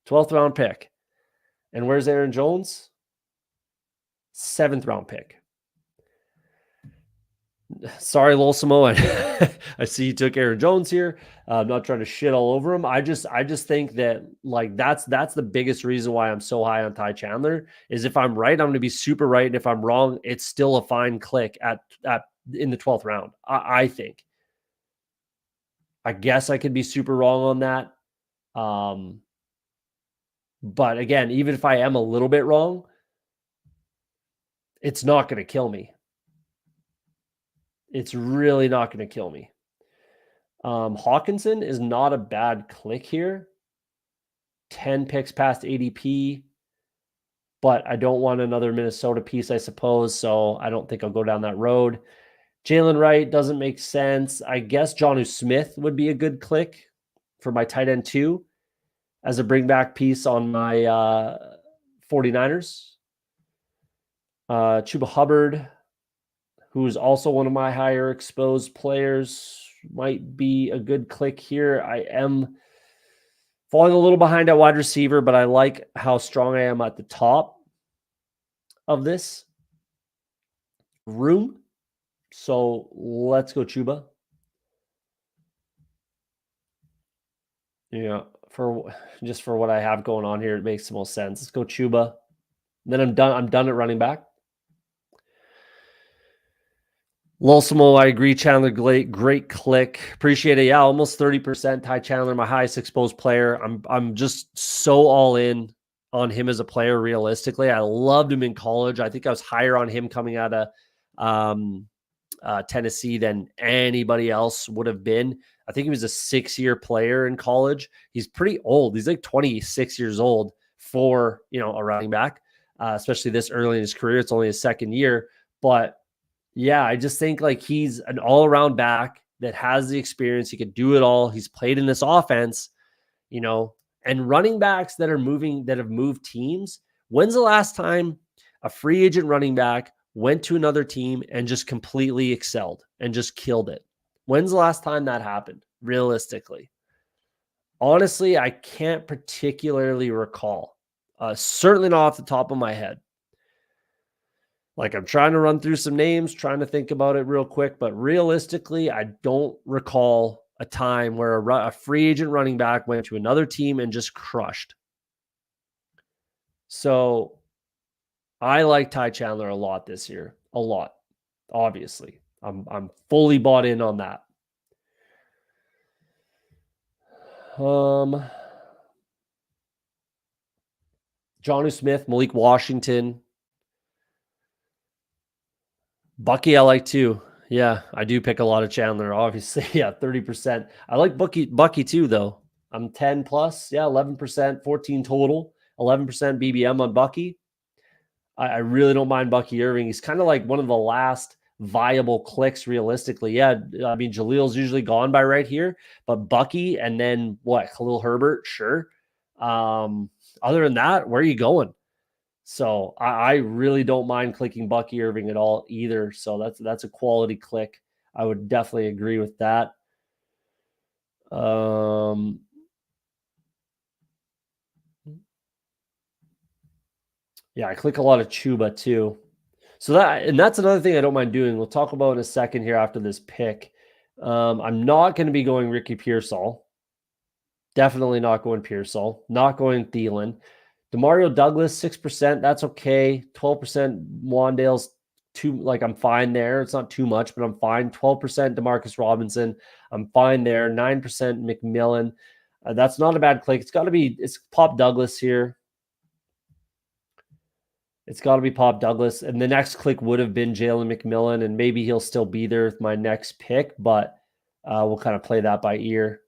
12th round pick. And where's Aaron Jones? 7th round pick. Sorry, Lil Samoan. I see you took Aaron Jones here. I'm not trying to shit all over him. I just think that like that's the biggest reason why I'm so high on Ty Chandler is if I'm right, I'm going to be super right, and if I'm wrong, it's still a fine click at in the 12th round. I think. I guess I could be super wrong on that. But again, even if I am a little bit wrong, it's not going to kill me. It's really not going to kill me. Hawkinson is not a bad click here. 10 picks past ADP, but I don't want another Minnesota piece, I suppose. So I don't think I'll go down that road. Jalen Wright doesn't make sense. I guess Jonnu Smith would be a good click for my tight end 2 as a bring back piece on my 49ers. Chuba Hubbard, who's also one of my higher exposed players, might be a good click here. I am falling a little behind at wide receiver, but I like how strong I am at the top of this room. So let's go Chuba. Yeah, for what I have going on here, it makes the most sense. Let's go Chuba. Then I'm done. I'm done at running back. Losimo, I agree. Chandler, great click. Appreciate it. Yeah, almost 30%. Ty Chandler, my highest exposed player. I'm just so all in on him as a player. Realistically, I loved him in college. I think I was higher on him coming out of Tennessee than anybody else would have been. I think he was a 6-year player in college. He's pretty old. He's like 26 years old for a running back, especially this early in his career. It's only his 2nd year, but yeah, I just think like he's an all-around back that has the experience. He could do it all. He's played in this offense, and running backs that have moved teams. When's the last time a free agent running back went to another team and just completely excelled and just killed it? When's the last time that happened? Realistically, honestly, I can't particularly recall. Certainly not off the top of my head. Like I'm trying to run through some names, trying to think about it real quick, but realistically, I don't recall a time where a free agent running back went to another team and just crushed. So I like Ty Chandler a lot this year. A lot. Obviously. I'm fully bought in on that. Jonnu Smith, Malik Washington, Bucky I like too. Yeah, I do pick a lot of Chandler, obviously. Yeah, 30%. I like Bucky too, though. I'm 10 plus. Yeah, 11%, 14 total, 11% BBM on Bucky. I really don't mind Bucky Irving. He's kind of like one of the last viable clicks realistically. Yeah, I mean, Jalil's usually gone by right here, but Bucky and then what? Khalil Herbert, sure. Other than that, where are you going? So I really don't mind clicking Bucky Irving at all either. So that's a quality click. I would definitely agree with that. Yeah, I click a lot of Chuba too. So that's another thing I don't mind doing. We'll talk about in a second here after this pick. I'm not going to be going Ricky Pearsall. Definitely not going Pearsall. Not going Thielen. Demario Douglas, 6%. That's okay. 12% Wandale's I'm fine there. It's not too much, but I'm fine. 12% Demarcus Robinson. I'm fine there. 9% McMillan. That's not a bad click. It's Pop Douglas here. It's got to be Pop Douglas. And the next click would have been Jalen McMillan, and maybe he'll still be there with my next pick, but we'll kind of play that by ear.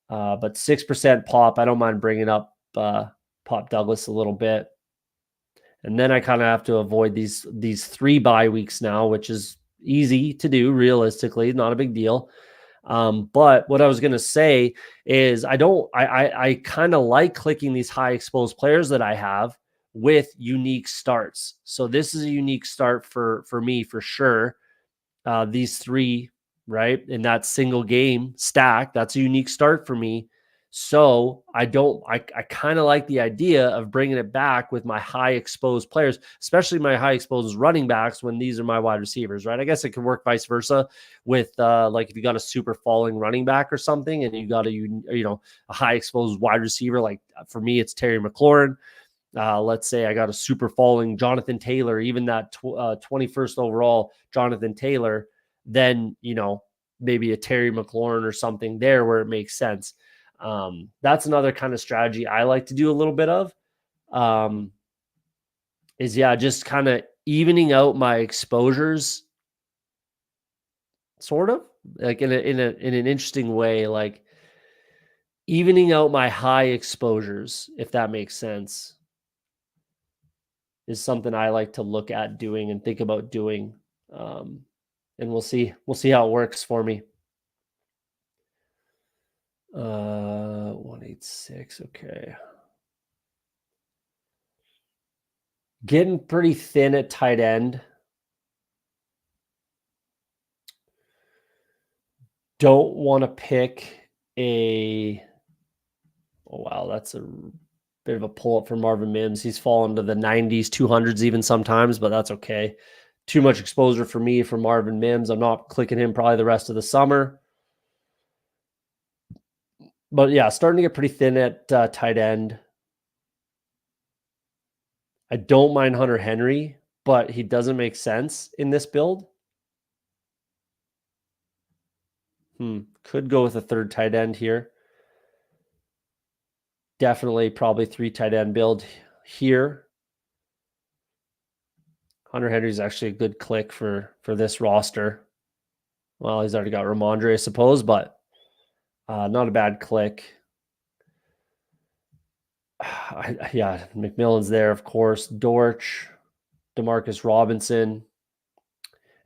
But 6% Pop. I don't mind bringing up Pop Douglas a little bit. And then I kind of have to avoid these 3 bye weeks now, which is easy to do realistically, not a big deal. But what I was going to say is I kind of like clicking these high exposed players that I have with unique starts. So this is a unique start for me for sure. These 3, right, in that single game stack, that's a unique start for me. So I kind of like the idea of bringing it back with my high exposed players, especially my high exposed running backs when these are my wide receivers, right? I guess it could work vice versa with like if you got a super falling running back or something and you got a high exposed wide receiver, like for me, it's Terry McLaurin. Let's say I got a super falling Jonathan Taylor, even that 21st overall Jonathan Taylor, then, maybe a Terry McLaurin or something there where it makes sense. That's another kind of strategy I like to do a little bit of, just kind of evening out my exposures, sort of like in an interesting way, like evening out my high exposures, if that makes sense, is something I like to look at doing and think about doing. And we'll see how it works for me. 186. Okay. Getting pretty thin at tight end. Don't want to pick oh wow, that's a bit of a pull up for Marvin Mims. He's fallen to the 90s, 200s even sometimes, but that's okay. Too much exposure for me for Marvin Mims. I'm not clicking him probably the rest of the summer. But yeah, starting to get pretty thin at tight end. I don't mind Hunter Henry, but he doesn't make sense in this build. Could go with a third tight end here. Definitely probably 3 tight end build here. Hunter Henry's actually a good click for this roster. Well, he's already got Ramondre, I suppose, but not a bad click. McMillan's there, of course. Dortch, Demarcus Robinson.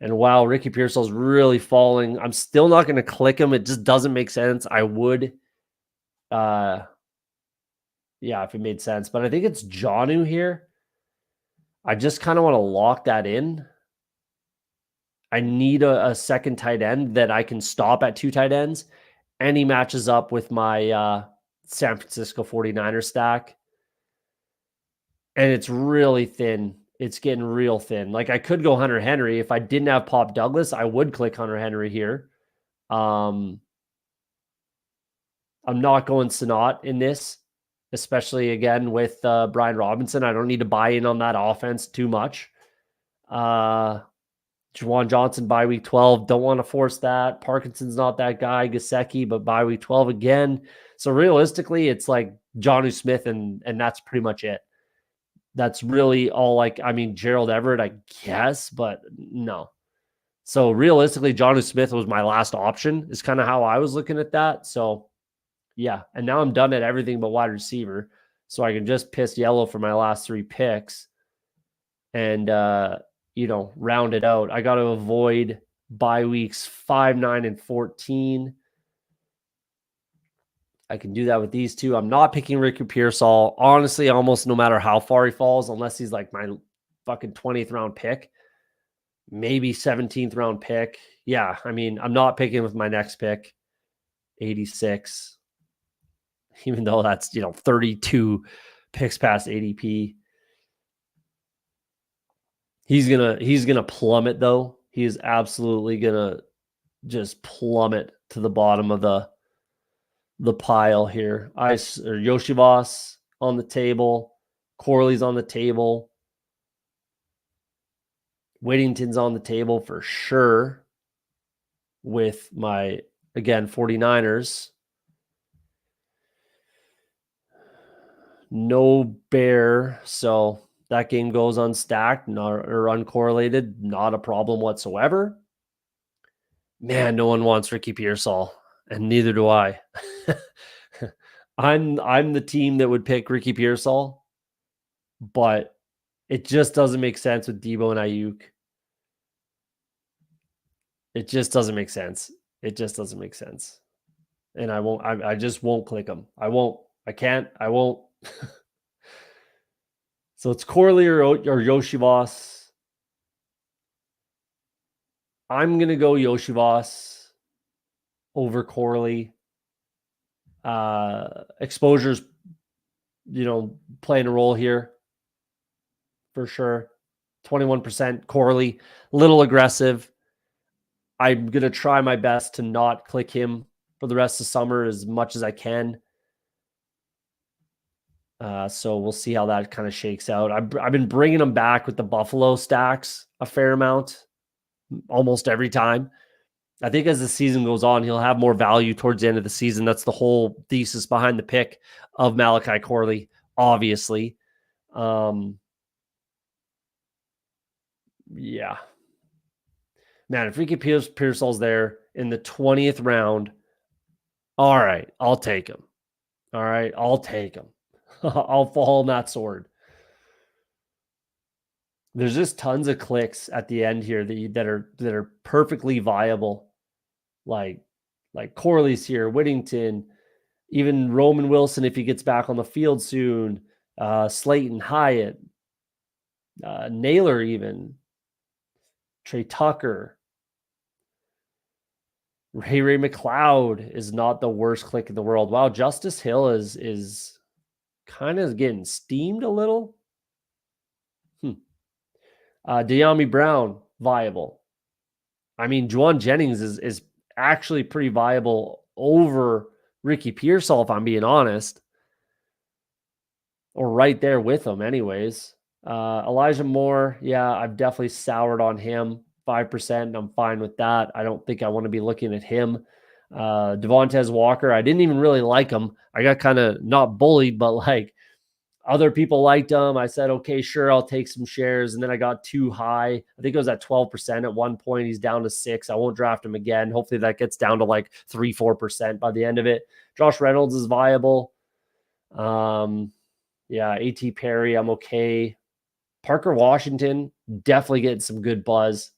And wow, Ricky Pearsall's really falling. I'm still not going to click him. It just doesn't make sense. I would, if it made sense. But I think it's Jonnu here. I just kind of want to lock that in. I need a second tight end that I can stop at 2 tight ends. And he matches up with my San Francisco 49ers stack. And it's really thin. It's getting real thin. Like I could go Hunter Henry. If I didn't have Pop Douglas, I would click Hunter Henry here. I'm not going Sanat in this, especially again with Brian Robinson. I don't need to buy in on that offense too much. Juwan Johnson by week 12. Don't want to force that. Parkinson's not that guy. Gesicki, but by week 12 again. So realistically, it's like Jonnu Smith and that's pretty much it. That's really all. Gerald Everett, I guess, but no. So realistically, Jonnu Smith was my last option is kind of how I was looking at that. So yeah. And now I'm done at everything but wide receiver. So I can just piss yellow for my last 3 picks and, round it out. I got to avoid bye weeks 5, 9, and 14. I can do that with these 2. I'm not picking Ricky Pearsall. Honestly, almost no matter how far he falls, unless he's like my fucking 20th round pick, maybe 17th round pick. Yeah, I'm not picking with my next pick, 86, even though that's, 32 picks past ADP. He's gonna plummet though. He is absolutely gonna just plummet to the bottom of the pile here. Yoshivas on the table. Corley's on the table. Whittington's on the table for sure with my, again, 49ers. No Bear, so that game goes unstacked or uncorrelated. Not a problem whatsoever. Man, no one wants Ricky Pearsall, and neither do I. I'm the team that would pick Ricky Pearsall, but it just doesn't make sense with Debo and Ayuk. It just doesn't make sense. It just doesn't make sense. And I just won't click them. I won't. I can't. I won't. So it's Corley or Yoshivas. I'm going to go Yoshivas over Corley. Exposure's, playing a role here for sure. 21% Corley, little aggressive. I'm going to try my best to not click him for the rest of summer as much as I can. So we'll see how that kind of shakes out. I've been bringing him back with the Buffalo stacks a fair amount, almost every time. I think as the season goes on, he'll have more value towards the end of the season. That's the whole thesis behind the pick of Malachi Corley, obviously. Yeah. Man, if Ricky Pearsall's there in the 20th round, all right, I'll take him. All right, I'll take him. I'll fall on that sword. There's just tons of clicks at the end here that are perfectly viable. Like Corley's here, Whittington, even Roman Wilson if he gets back on the field soon, Slayton, Hyatt, Naylor, even Trey Tucker, Ray McLeod is not the worst click in the world. Wow, Justice Hill is kind of getting steamed a little. De'Ami Brown, viable. I mean, Juwan Jennings is actually pretty viable over Ricky Pearsall, if I'm being honest. Or right there with him, anyways. Elijah Moore, yeah, I've definitely soured on him. 5%, I'm fine with that. I don't think I want to be looking at him. Devontae Walker, I didn't even really like him. I got kind of not bullied, but like other people liked him. I said, okay, sure, I'll take some shares. And then I got too high. I think it was at 12% at one point. He's down to 6. I won't draft him again. Hopefully that gets down to like 3-4% by the end of it. Josh Reynolds is viable. Yeah, A.T. Perry, I'm okay. Parker Washington, definitely getting some good buzz.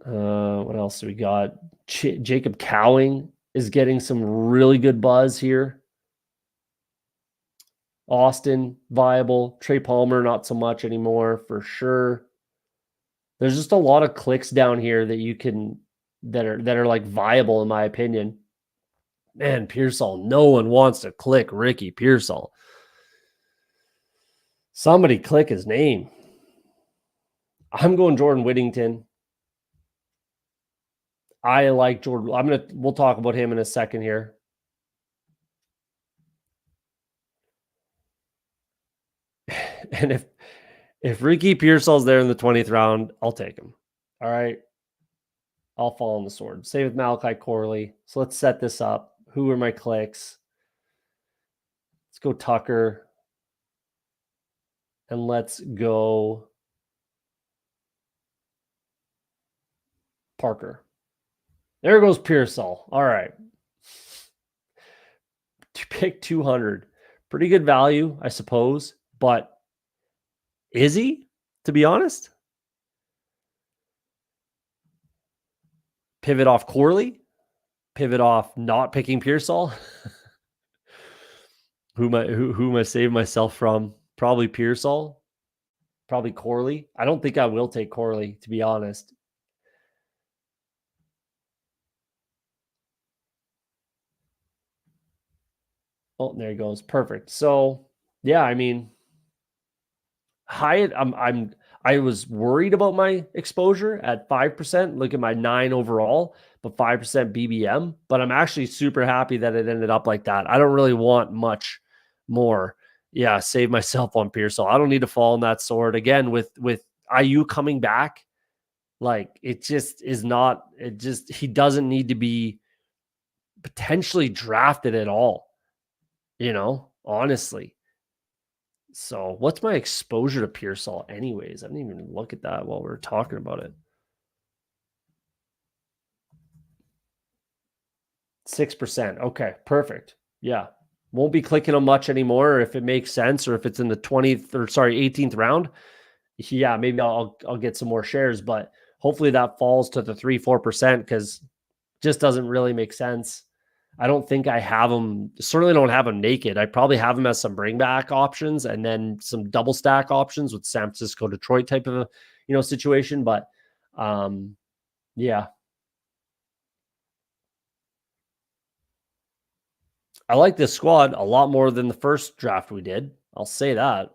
What else do we got? Jacob Cowing is getting some really good buzz here. Austin, viable. Trey Palmer, not so much anymore, for sure. There's just a lot of clicks down here that you can that are like viable in my opinion. Man, Pearsall, no one wants to click Ricky Pearsall. Somebody click his name. I'm going Jordan Whittington. I like Jordan. We'll talk about him in a second here. And if Ricky Pearsall's there in the 20th round, I'll take him. All right. I'll fall on the sword. Same with Malachi Corley. So let's set this up. Who are my clicks? Let's go Tucker. And let's go Parker. There goes Pearsall. All right. Pick 200. Pretty good value, I suppose. But is he, to be honest? Pivot off Corley? Pivot off not picking Pearsall? Who am I saving myself from? Probably Pearsall. Probably Corley. I don't think I will take Corley, to be honest. Oh, there he goes. Perfect. So, yeah, I mean, Hyatt, I was worried about my exposure at 5%. Look at my 9 overall, but 5% BBM. But I'm actually super happy that it ended up like that. I don't really want much more. Yeah, save myself on Pearsall. I don't need to fall on that sword again with IU coming back. Like it just is not. It just he doesn't need to be potentially drafted at all. Honestly. So what's my exposure to Pearsall anyways? I didn't even look at that while we were talking about it. 6%. Okay, perfect. Yeah. Won't be clicking on much anymore if it makes sense or if it's in the 18th round. Yeah, maybe I'll get some more shares, but hopefully that falls to the 3-4% because just doesn't really make sense. I don't think I have them. Certainly don't have them naked. I probably have them as some bring back options and then some double stack options with San Francisco, Detroit type of a, situation. But yeah. I like this squad a lot more than the first draft we did. I'll say that.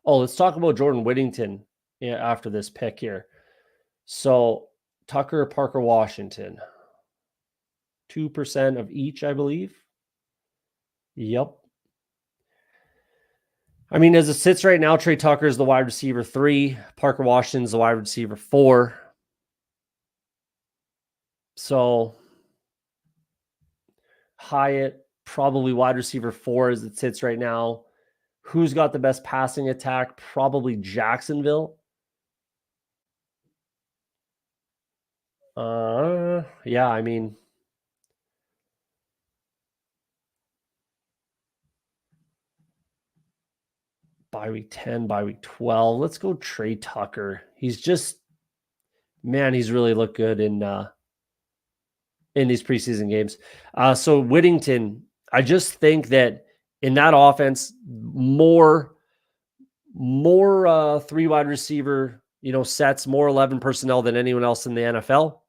Oh, let's talk about Jordan Whittington after this pick here. So Tucker, Parker, Washington, 2% of each, I believe. Yep. I mean, as it sits right now, Trey Tucker is the wide receiver 3. Parker Washington's the wide receiver 4. So Hyatt, probably wide receiver 4 as it sits right now. Who's got the best passing attack? Probably Jacksonville. Yeah, I mean, by week 10, by week 12. Let's go Trey Tucker. He's just, man, he's really looked good in these preseason games. So Whittington, I just think that in that offense, more 3 wide receiver, sets, more 11 personnel than anyone else in the NFL.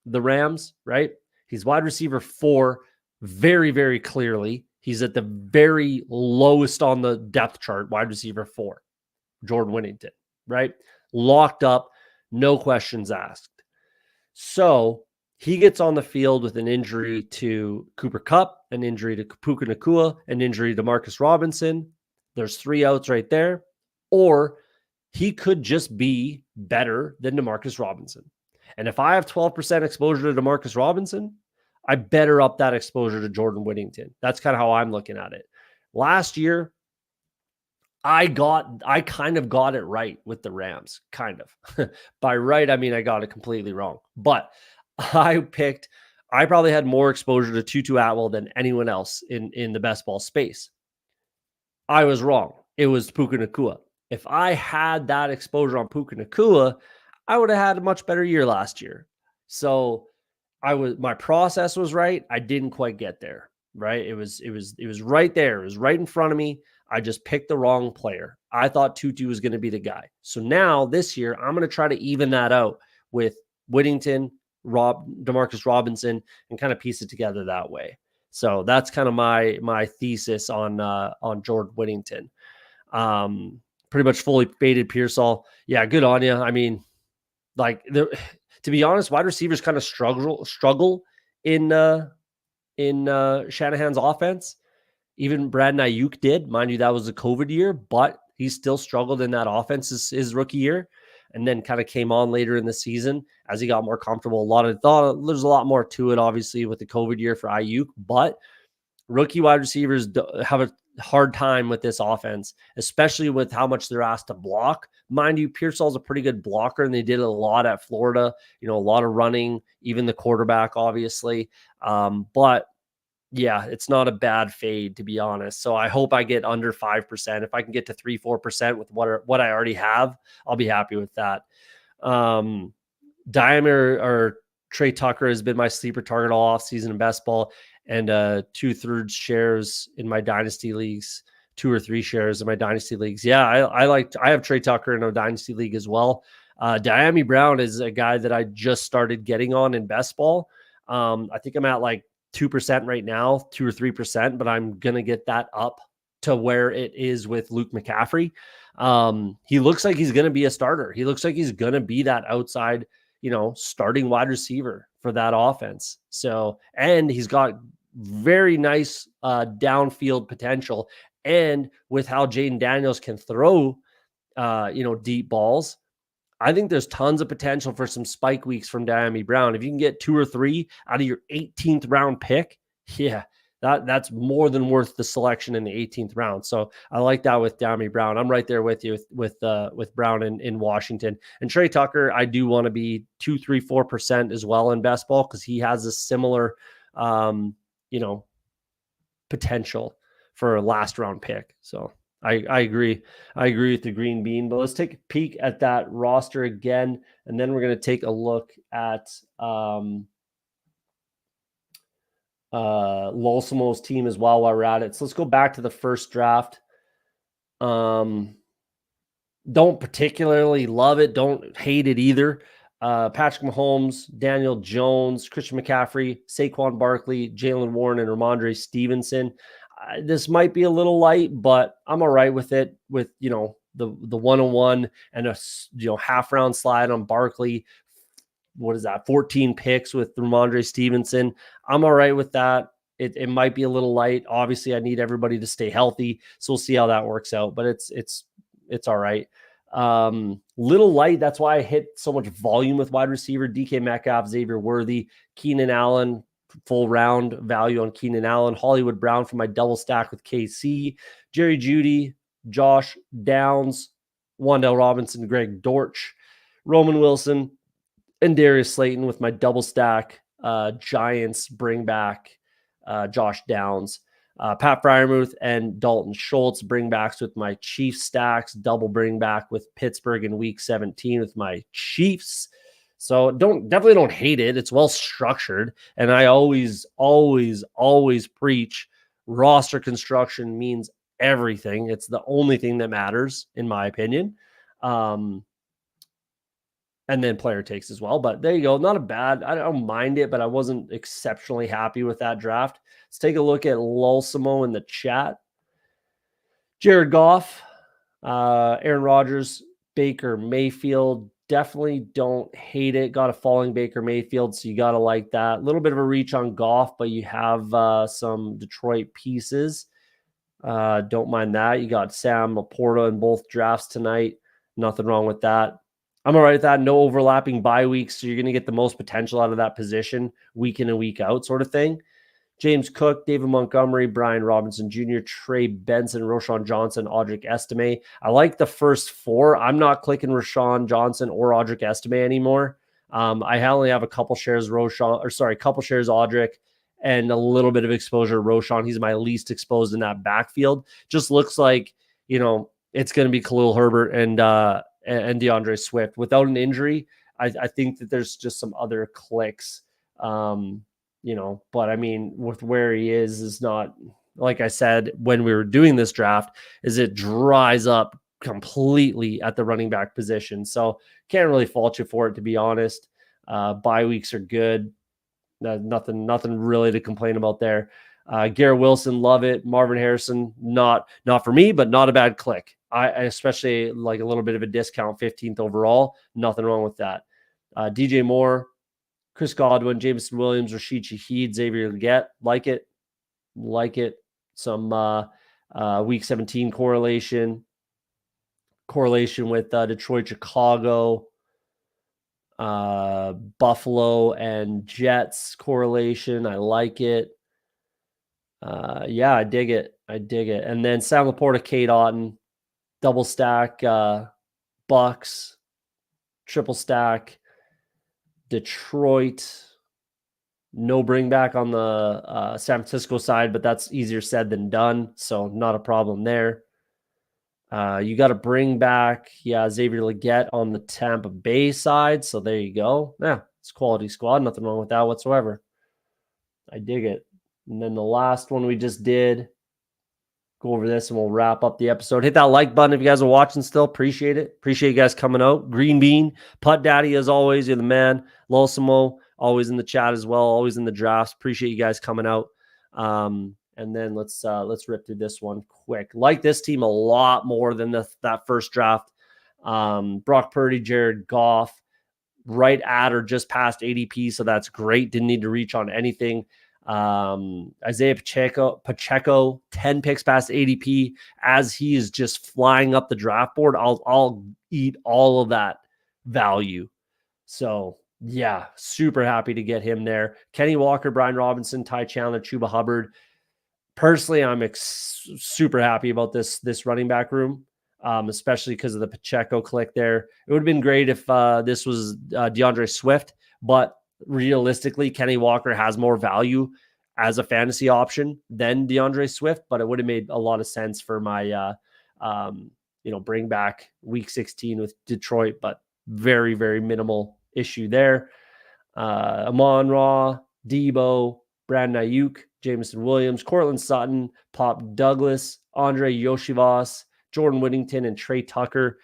The Rams, right? He's wide receiver 4, very, very clearly. He's at the very lowest on the depth chart, wide receiver 4, Jordan Whittington, right? Locked up, no questions asked. So he gets on the field with an injury to Cooper Kupp, an injury to Puka Nacua, an injury to Marcus Robinson. There's 3 outs right there. Or he could just be better than DeMarcus Robinson. And if I have 12% exposure to DeMarcus Robinson, I better up that exposure to Jordan Whittington. That's kind of how I'm looking at it. Last year, I kind of got it right with the Rams, kind of. By right, I mean I got it completely wrong. But I probably had more exposure to Tutu Atwell than anyone else in the best ball space. I was wrong. It was Puka Nacua. If I had that exposure on Puka Nacua, I would have had a much better year last year. So my process was right. I didn't quite get there. Right. It was right there. It was right in front of me. I just picked the wrong player. I thought Tutu was going to be the guy. So now this year, I'm going to try to even that out with Whittington, DeMarcus Robinson, and kind of piece it together that way. So that's kind of my thesis on Jordan Whittington. Pretty much fully faded Pearsall. Yeah, good on you. I mean, to be honest, wide receivers kind of struggle in Shanahan's offense. Even Brad Ayuk did. Mind you, that was a COVID year, but he still struggled in that offense his rookie year, and then kind of came on later in the season as he got more comfortable. There's a lot more to it, obviously, with the COVID year for Ayuk, but rookie wide receivers have a hard time with this offense, especially with how much they're asked to block. Mind you, Pearsall's a pretty good blocker, and they did a lot at Florida, a lot of running, even the quarterback, obviously. But yeah, it's not a bad fade, to be honest. So I hope I get under 5%. If I can get to 3-4% with what I already have, I'll be happy with that. Diameter or Trey Tucker has been my sleeper target all offseason in best ball, and 2/3 shares in my dynasty leagues, 2 or 3 shares in my dynasty leagues. Yeah, I have Trey Tucker in a dynasty league as well. Diami Brown is a guy that I just started getting on in best ball. I think I'm at like 2% right now, 2 or 3%, but I'm going to get that up to where it is with Luke McCaffrey. He looks like he's going to be a starter. He looks like he's going to be that outside, starting wide receiver for that offense. So, and he's got very nice downfield potential. And with how Jaden Daniels can throw, deep balls, I think there's tons of potential for some spike weeks from Diami Brown. If you can get 2 or 3 out of your 18th round pick, yeah, that's more than worth the selection in the 18th round. So I like that with Diami Brown. I'm right there with you with Brown in Washington. And Trey Tucker, I do want to be 2, 3, 4% as well in best ball because he has a similar, potential for a last round pick. So I agree. I agree with the green bean, but let's take a peek at that roster again. And then we're going to take a look at Lolsimo's team as well while we're at it. So let's go back to the first draft. Don't particularly love it. Don't hate it either. Patrick Mahomes, Daniel Jones, Christian McCaffrey, Saquon Barkley, Jalen Warren, and Ramondre Stevenson. This might be a little light, but I'm all right with it. With the 101 and a half round slide on Barkley. What is that? 14 picks with Ramondre Stevenson. I'm all right with that. It might be a little light. Obviously, I need everybody to stay healthy, so we'll see how that works out. But it's all right. Little light. That's why I hit so much volume with wide receiver. DK Metcalf, Xavier Worthy, Keenan Allen, full round value on Keenan Allen, Hollywood Brown for my double stack with KC, Jerry Jeudy, Josh Downs, Wan'Dale Robinson, Greg Dortch, Roman Wilson, and Darius Slayton with my double stack. Giants bring back Josh Downs. Pat Freiermuth and Dalton Schultz bring backs with my Chiefs stacks, double bring back with Pittsburgh in week 17 with my Chiefs. So definitely don't hate it. It's well structured. And I always preach roster construction means everything. It's the only thing that matters, in my opinion. And then player takes as well. But there you go. Not a bad, I don't mind it, but I wasn't exceptionally happy with that draft. Let's take a look at Lulsimo in the chat. Jared Goff, Aaron Rodgers, Baker Mayfield. Definitely don't hate it. Got a falling Baker Mayfield, so you got to like that. A little bit of a reach on Goff, but you have some Detroit pieces. Don't mind that. You got Sam Laporta in both drafts tonight. Nothing wrong with that. I'm all right with that. No overlapping bye weeks, so you're going to get the most potential out of that position week in and week out sort of thing. James Cook, David Montgomery, Brian Robinson Jr., Trey Benson, Roschon Johnson, Audric Estime. I like the first four. I'm not clicking Roschon Johnson or Audric Estime anymore. I only have a couple shares Audric and a little bit of exposure to Roschon. He's my least exposed in that backfield. Just looks like, it's going to be Khalil Herbert and DeAndre Swift. Without an injury, I think that there's just some other clicks. But I mean, with where he is not, like I said, when we were doing this draft, is it dries up completely at the running back position. So can't really fault you for it, to be honest. Bye weeks are good. Nothing really to complain about there. Garrett Wilson, love it. Marvin Harrison, not for me, but not a bad click. I especially like a little bit of a discount, 15th overall. Nothing wrong with that. DJ Moore, Chris Godwin, Jameson Williams, Rashid Shaheed, Xavier Leggett, like it. Some week 17 correlation with Detroit, Chicago, Buffalo, and Jets correlation. I like it. I dig it. And then Sam Laporta, Kate Otten, double stack, Bucks, triple stack, Detroit. No bring back on the San Francisco side, but that's easier said than done. So not a problem there. You got to bring back, Xavier Leggett on the Tampa Bay side. So there you go. Yeah, it's quality squad. Nothing wrong with that whatsoever. I dig it. And then the last one we just did, go over this and we'll wrap up the episode. Hit that like button if you guys are watching still. Appreciate it. Appreciate you guys coming out. Green Bean, Putt Daddy, as always, you're the man. Lulsimo, always in the chat as well, always in the drafts. Appreciate you guys coming out. And then let's rip through this one quick. Like this team a lot more than that first draft. Brock Purdy, Jared Goff, right at or just past ADP, so that's great. Didn't need to reach on anything. Isaiah Pacheco, 10 picks past ADP, as he is just flying up the draft board. I'll eat all of that value. So yeah, super happy to get him there. Kenny Walker, Brian Robinson, Ty Chandler, Chuba Hubbard. Personally, I'm super happy about this running back room, especially because of the Pacheco click there. It would have been great if this was DeAndre Swift, but realistically, Kenny Walker has more value as a fantasy option than DeAndre Swift, but it would have made a lot of sense for my, bring back week 16 with Detroit, but very, very minimal issue there. Amon-Ra, Debo, Brandon Ayuk, Jameson Williams, Cortland Sutton, Pop Douglas, Andre Yoshivas, Jordan Whittington, and Trey Tucker.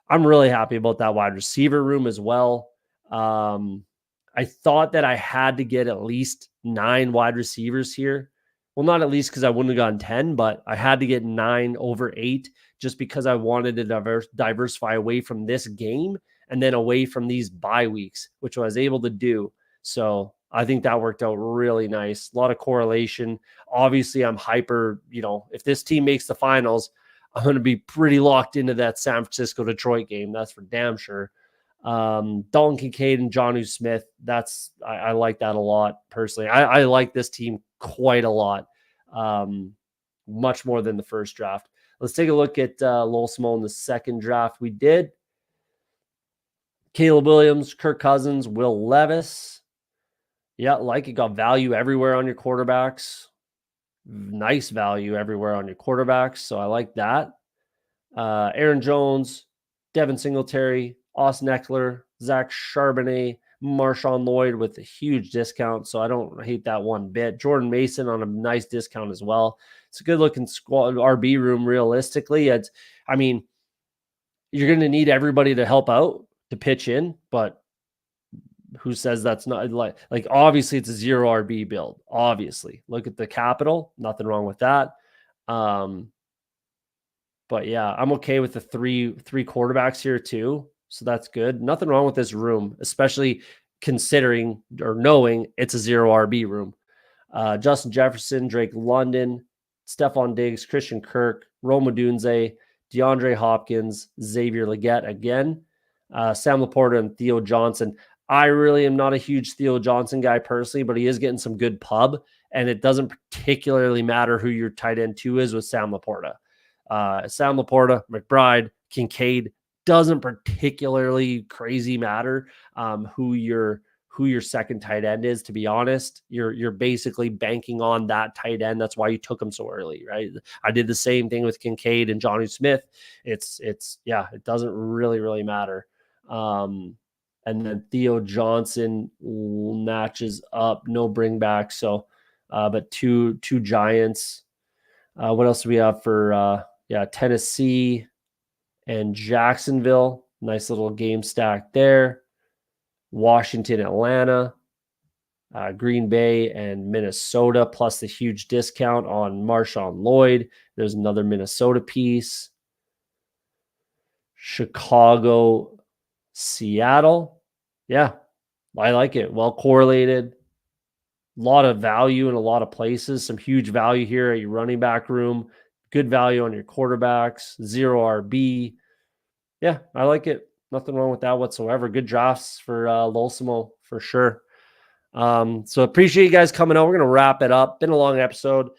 I'm really happy about that wide receiver room as well. I thought that I had to get at least 9 wide receivers here. Well, not at least because I wouldn't have gotten 10, but I had to get 9 over 8 just because I wanted to diversify away from this game and then away from these bye weeks, which I was able to do. So I think that worked out really nice. A lot of correlation. Obviously, I'm hyper, if this team makes the finals, I'm going to be pretty locked into that San Francisco Detroit game. That's for damn sure. Dalton Kincaid and Jonnu Smith. I like that a lot personally. I like this team quite a lot, much more than the first draft. Let's take a look at Lowell Smo in the second draft. We did Caleb Williams, Kirk Cousins, Will Levis. Yeah, like it. Got value everywhere on your quarterbacks. Nice value everywhere on your quarterbacks. So I like that. Aaron Jones, Devin Singletary, Austin Eckler, Zach Charbonnet, Marshawn Lloyd with a huge discount. So I don't hate that one bit. Jordan Mason on a nice discount as well. It's a good looking squad RB room. Realistically, you're going to need everybody to help out to pitch in, but who says that's not like obviously it's a 0 RB build. Obviously, look at the capital. Nothing wrong with that. But yeah, I'm okay with the three quarterbacks here too. So that's good. Nothing wrong with this room, especially considering or knowing it's a 0 RB room. Justin Jefferson, Drake London, Stephon Diggs, Christian Kirk, Rome Odunze, DeAndre Hopkins, Xavier Legette again, Sam Laporta, and Theo Johnson. I really am not a huge Theo Johnson guy personally, but he is getting some good pub, and it doesn't particularly matter who your tight end 2 is with Sam Laporta. Sam Laporta, McBride, Kincaid, doesn't particularly crazy matter who your second tight end is. To be honest, you're basically banking on that tight end. That's why you took him so early, right? I did the same thing with Kincaid and Jonnu Smith. It doesn't really matter. And then Theo Johnson matches up, no bring back. So, but two Giants. What else do we have for Tennessee and Jacksonville? Nice little game stack there. Washington, Atlanta, Green Bay, and Minnesota, plus the huge discount on Marshawn Lloyd. There's another Minnesota piece. Chicago, Seattle. Yeah, I like it. Well correlated. A lot of value in a lot of places. Some huge value here at your running back room. Good value on your quarterbacks. 0 RB. Yeah, I like it. Nothing wrong with that whatsoever. Good drafts for Lowell Smo for sure. So appreciate you guys coming out. We're going to wrap it up. Been a long episode.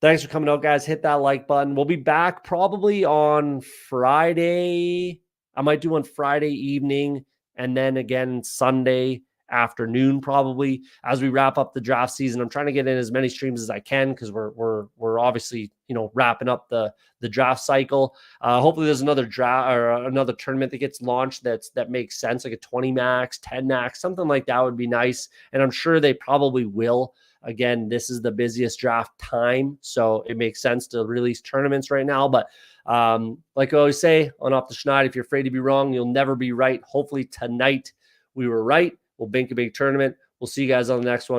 Thanks for coming out, guys. Hit that like button. We'll be back probably on Friday. I might do one Friday evening and then again Sunday afternoon, probably, as we wrap up the draft season. I'm trying to get in as many streams as I can because we're obviously wrapping up the draft cycle. Hopefully there's another draft or another tournament that gets launched that makes sense, like a 20 max, 10 max, something like that would be nice. And I'm sure they probably will. Again, this is the busiest draft time, so it makes sense to release tournaments right now. But like I always say on Off the Schneid, if you're afraid to be wrong, you'll never be right. Hopefully tonight we were right. We'll bank a big tournament. We'll see you guys on the next one.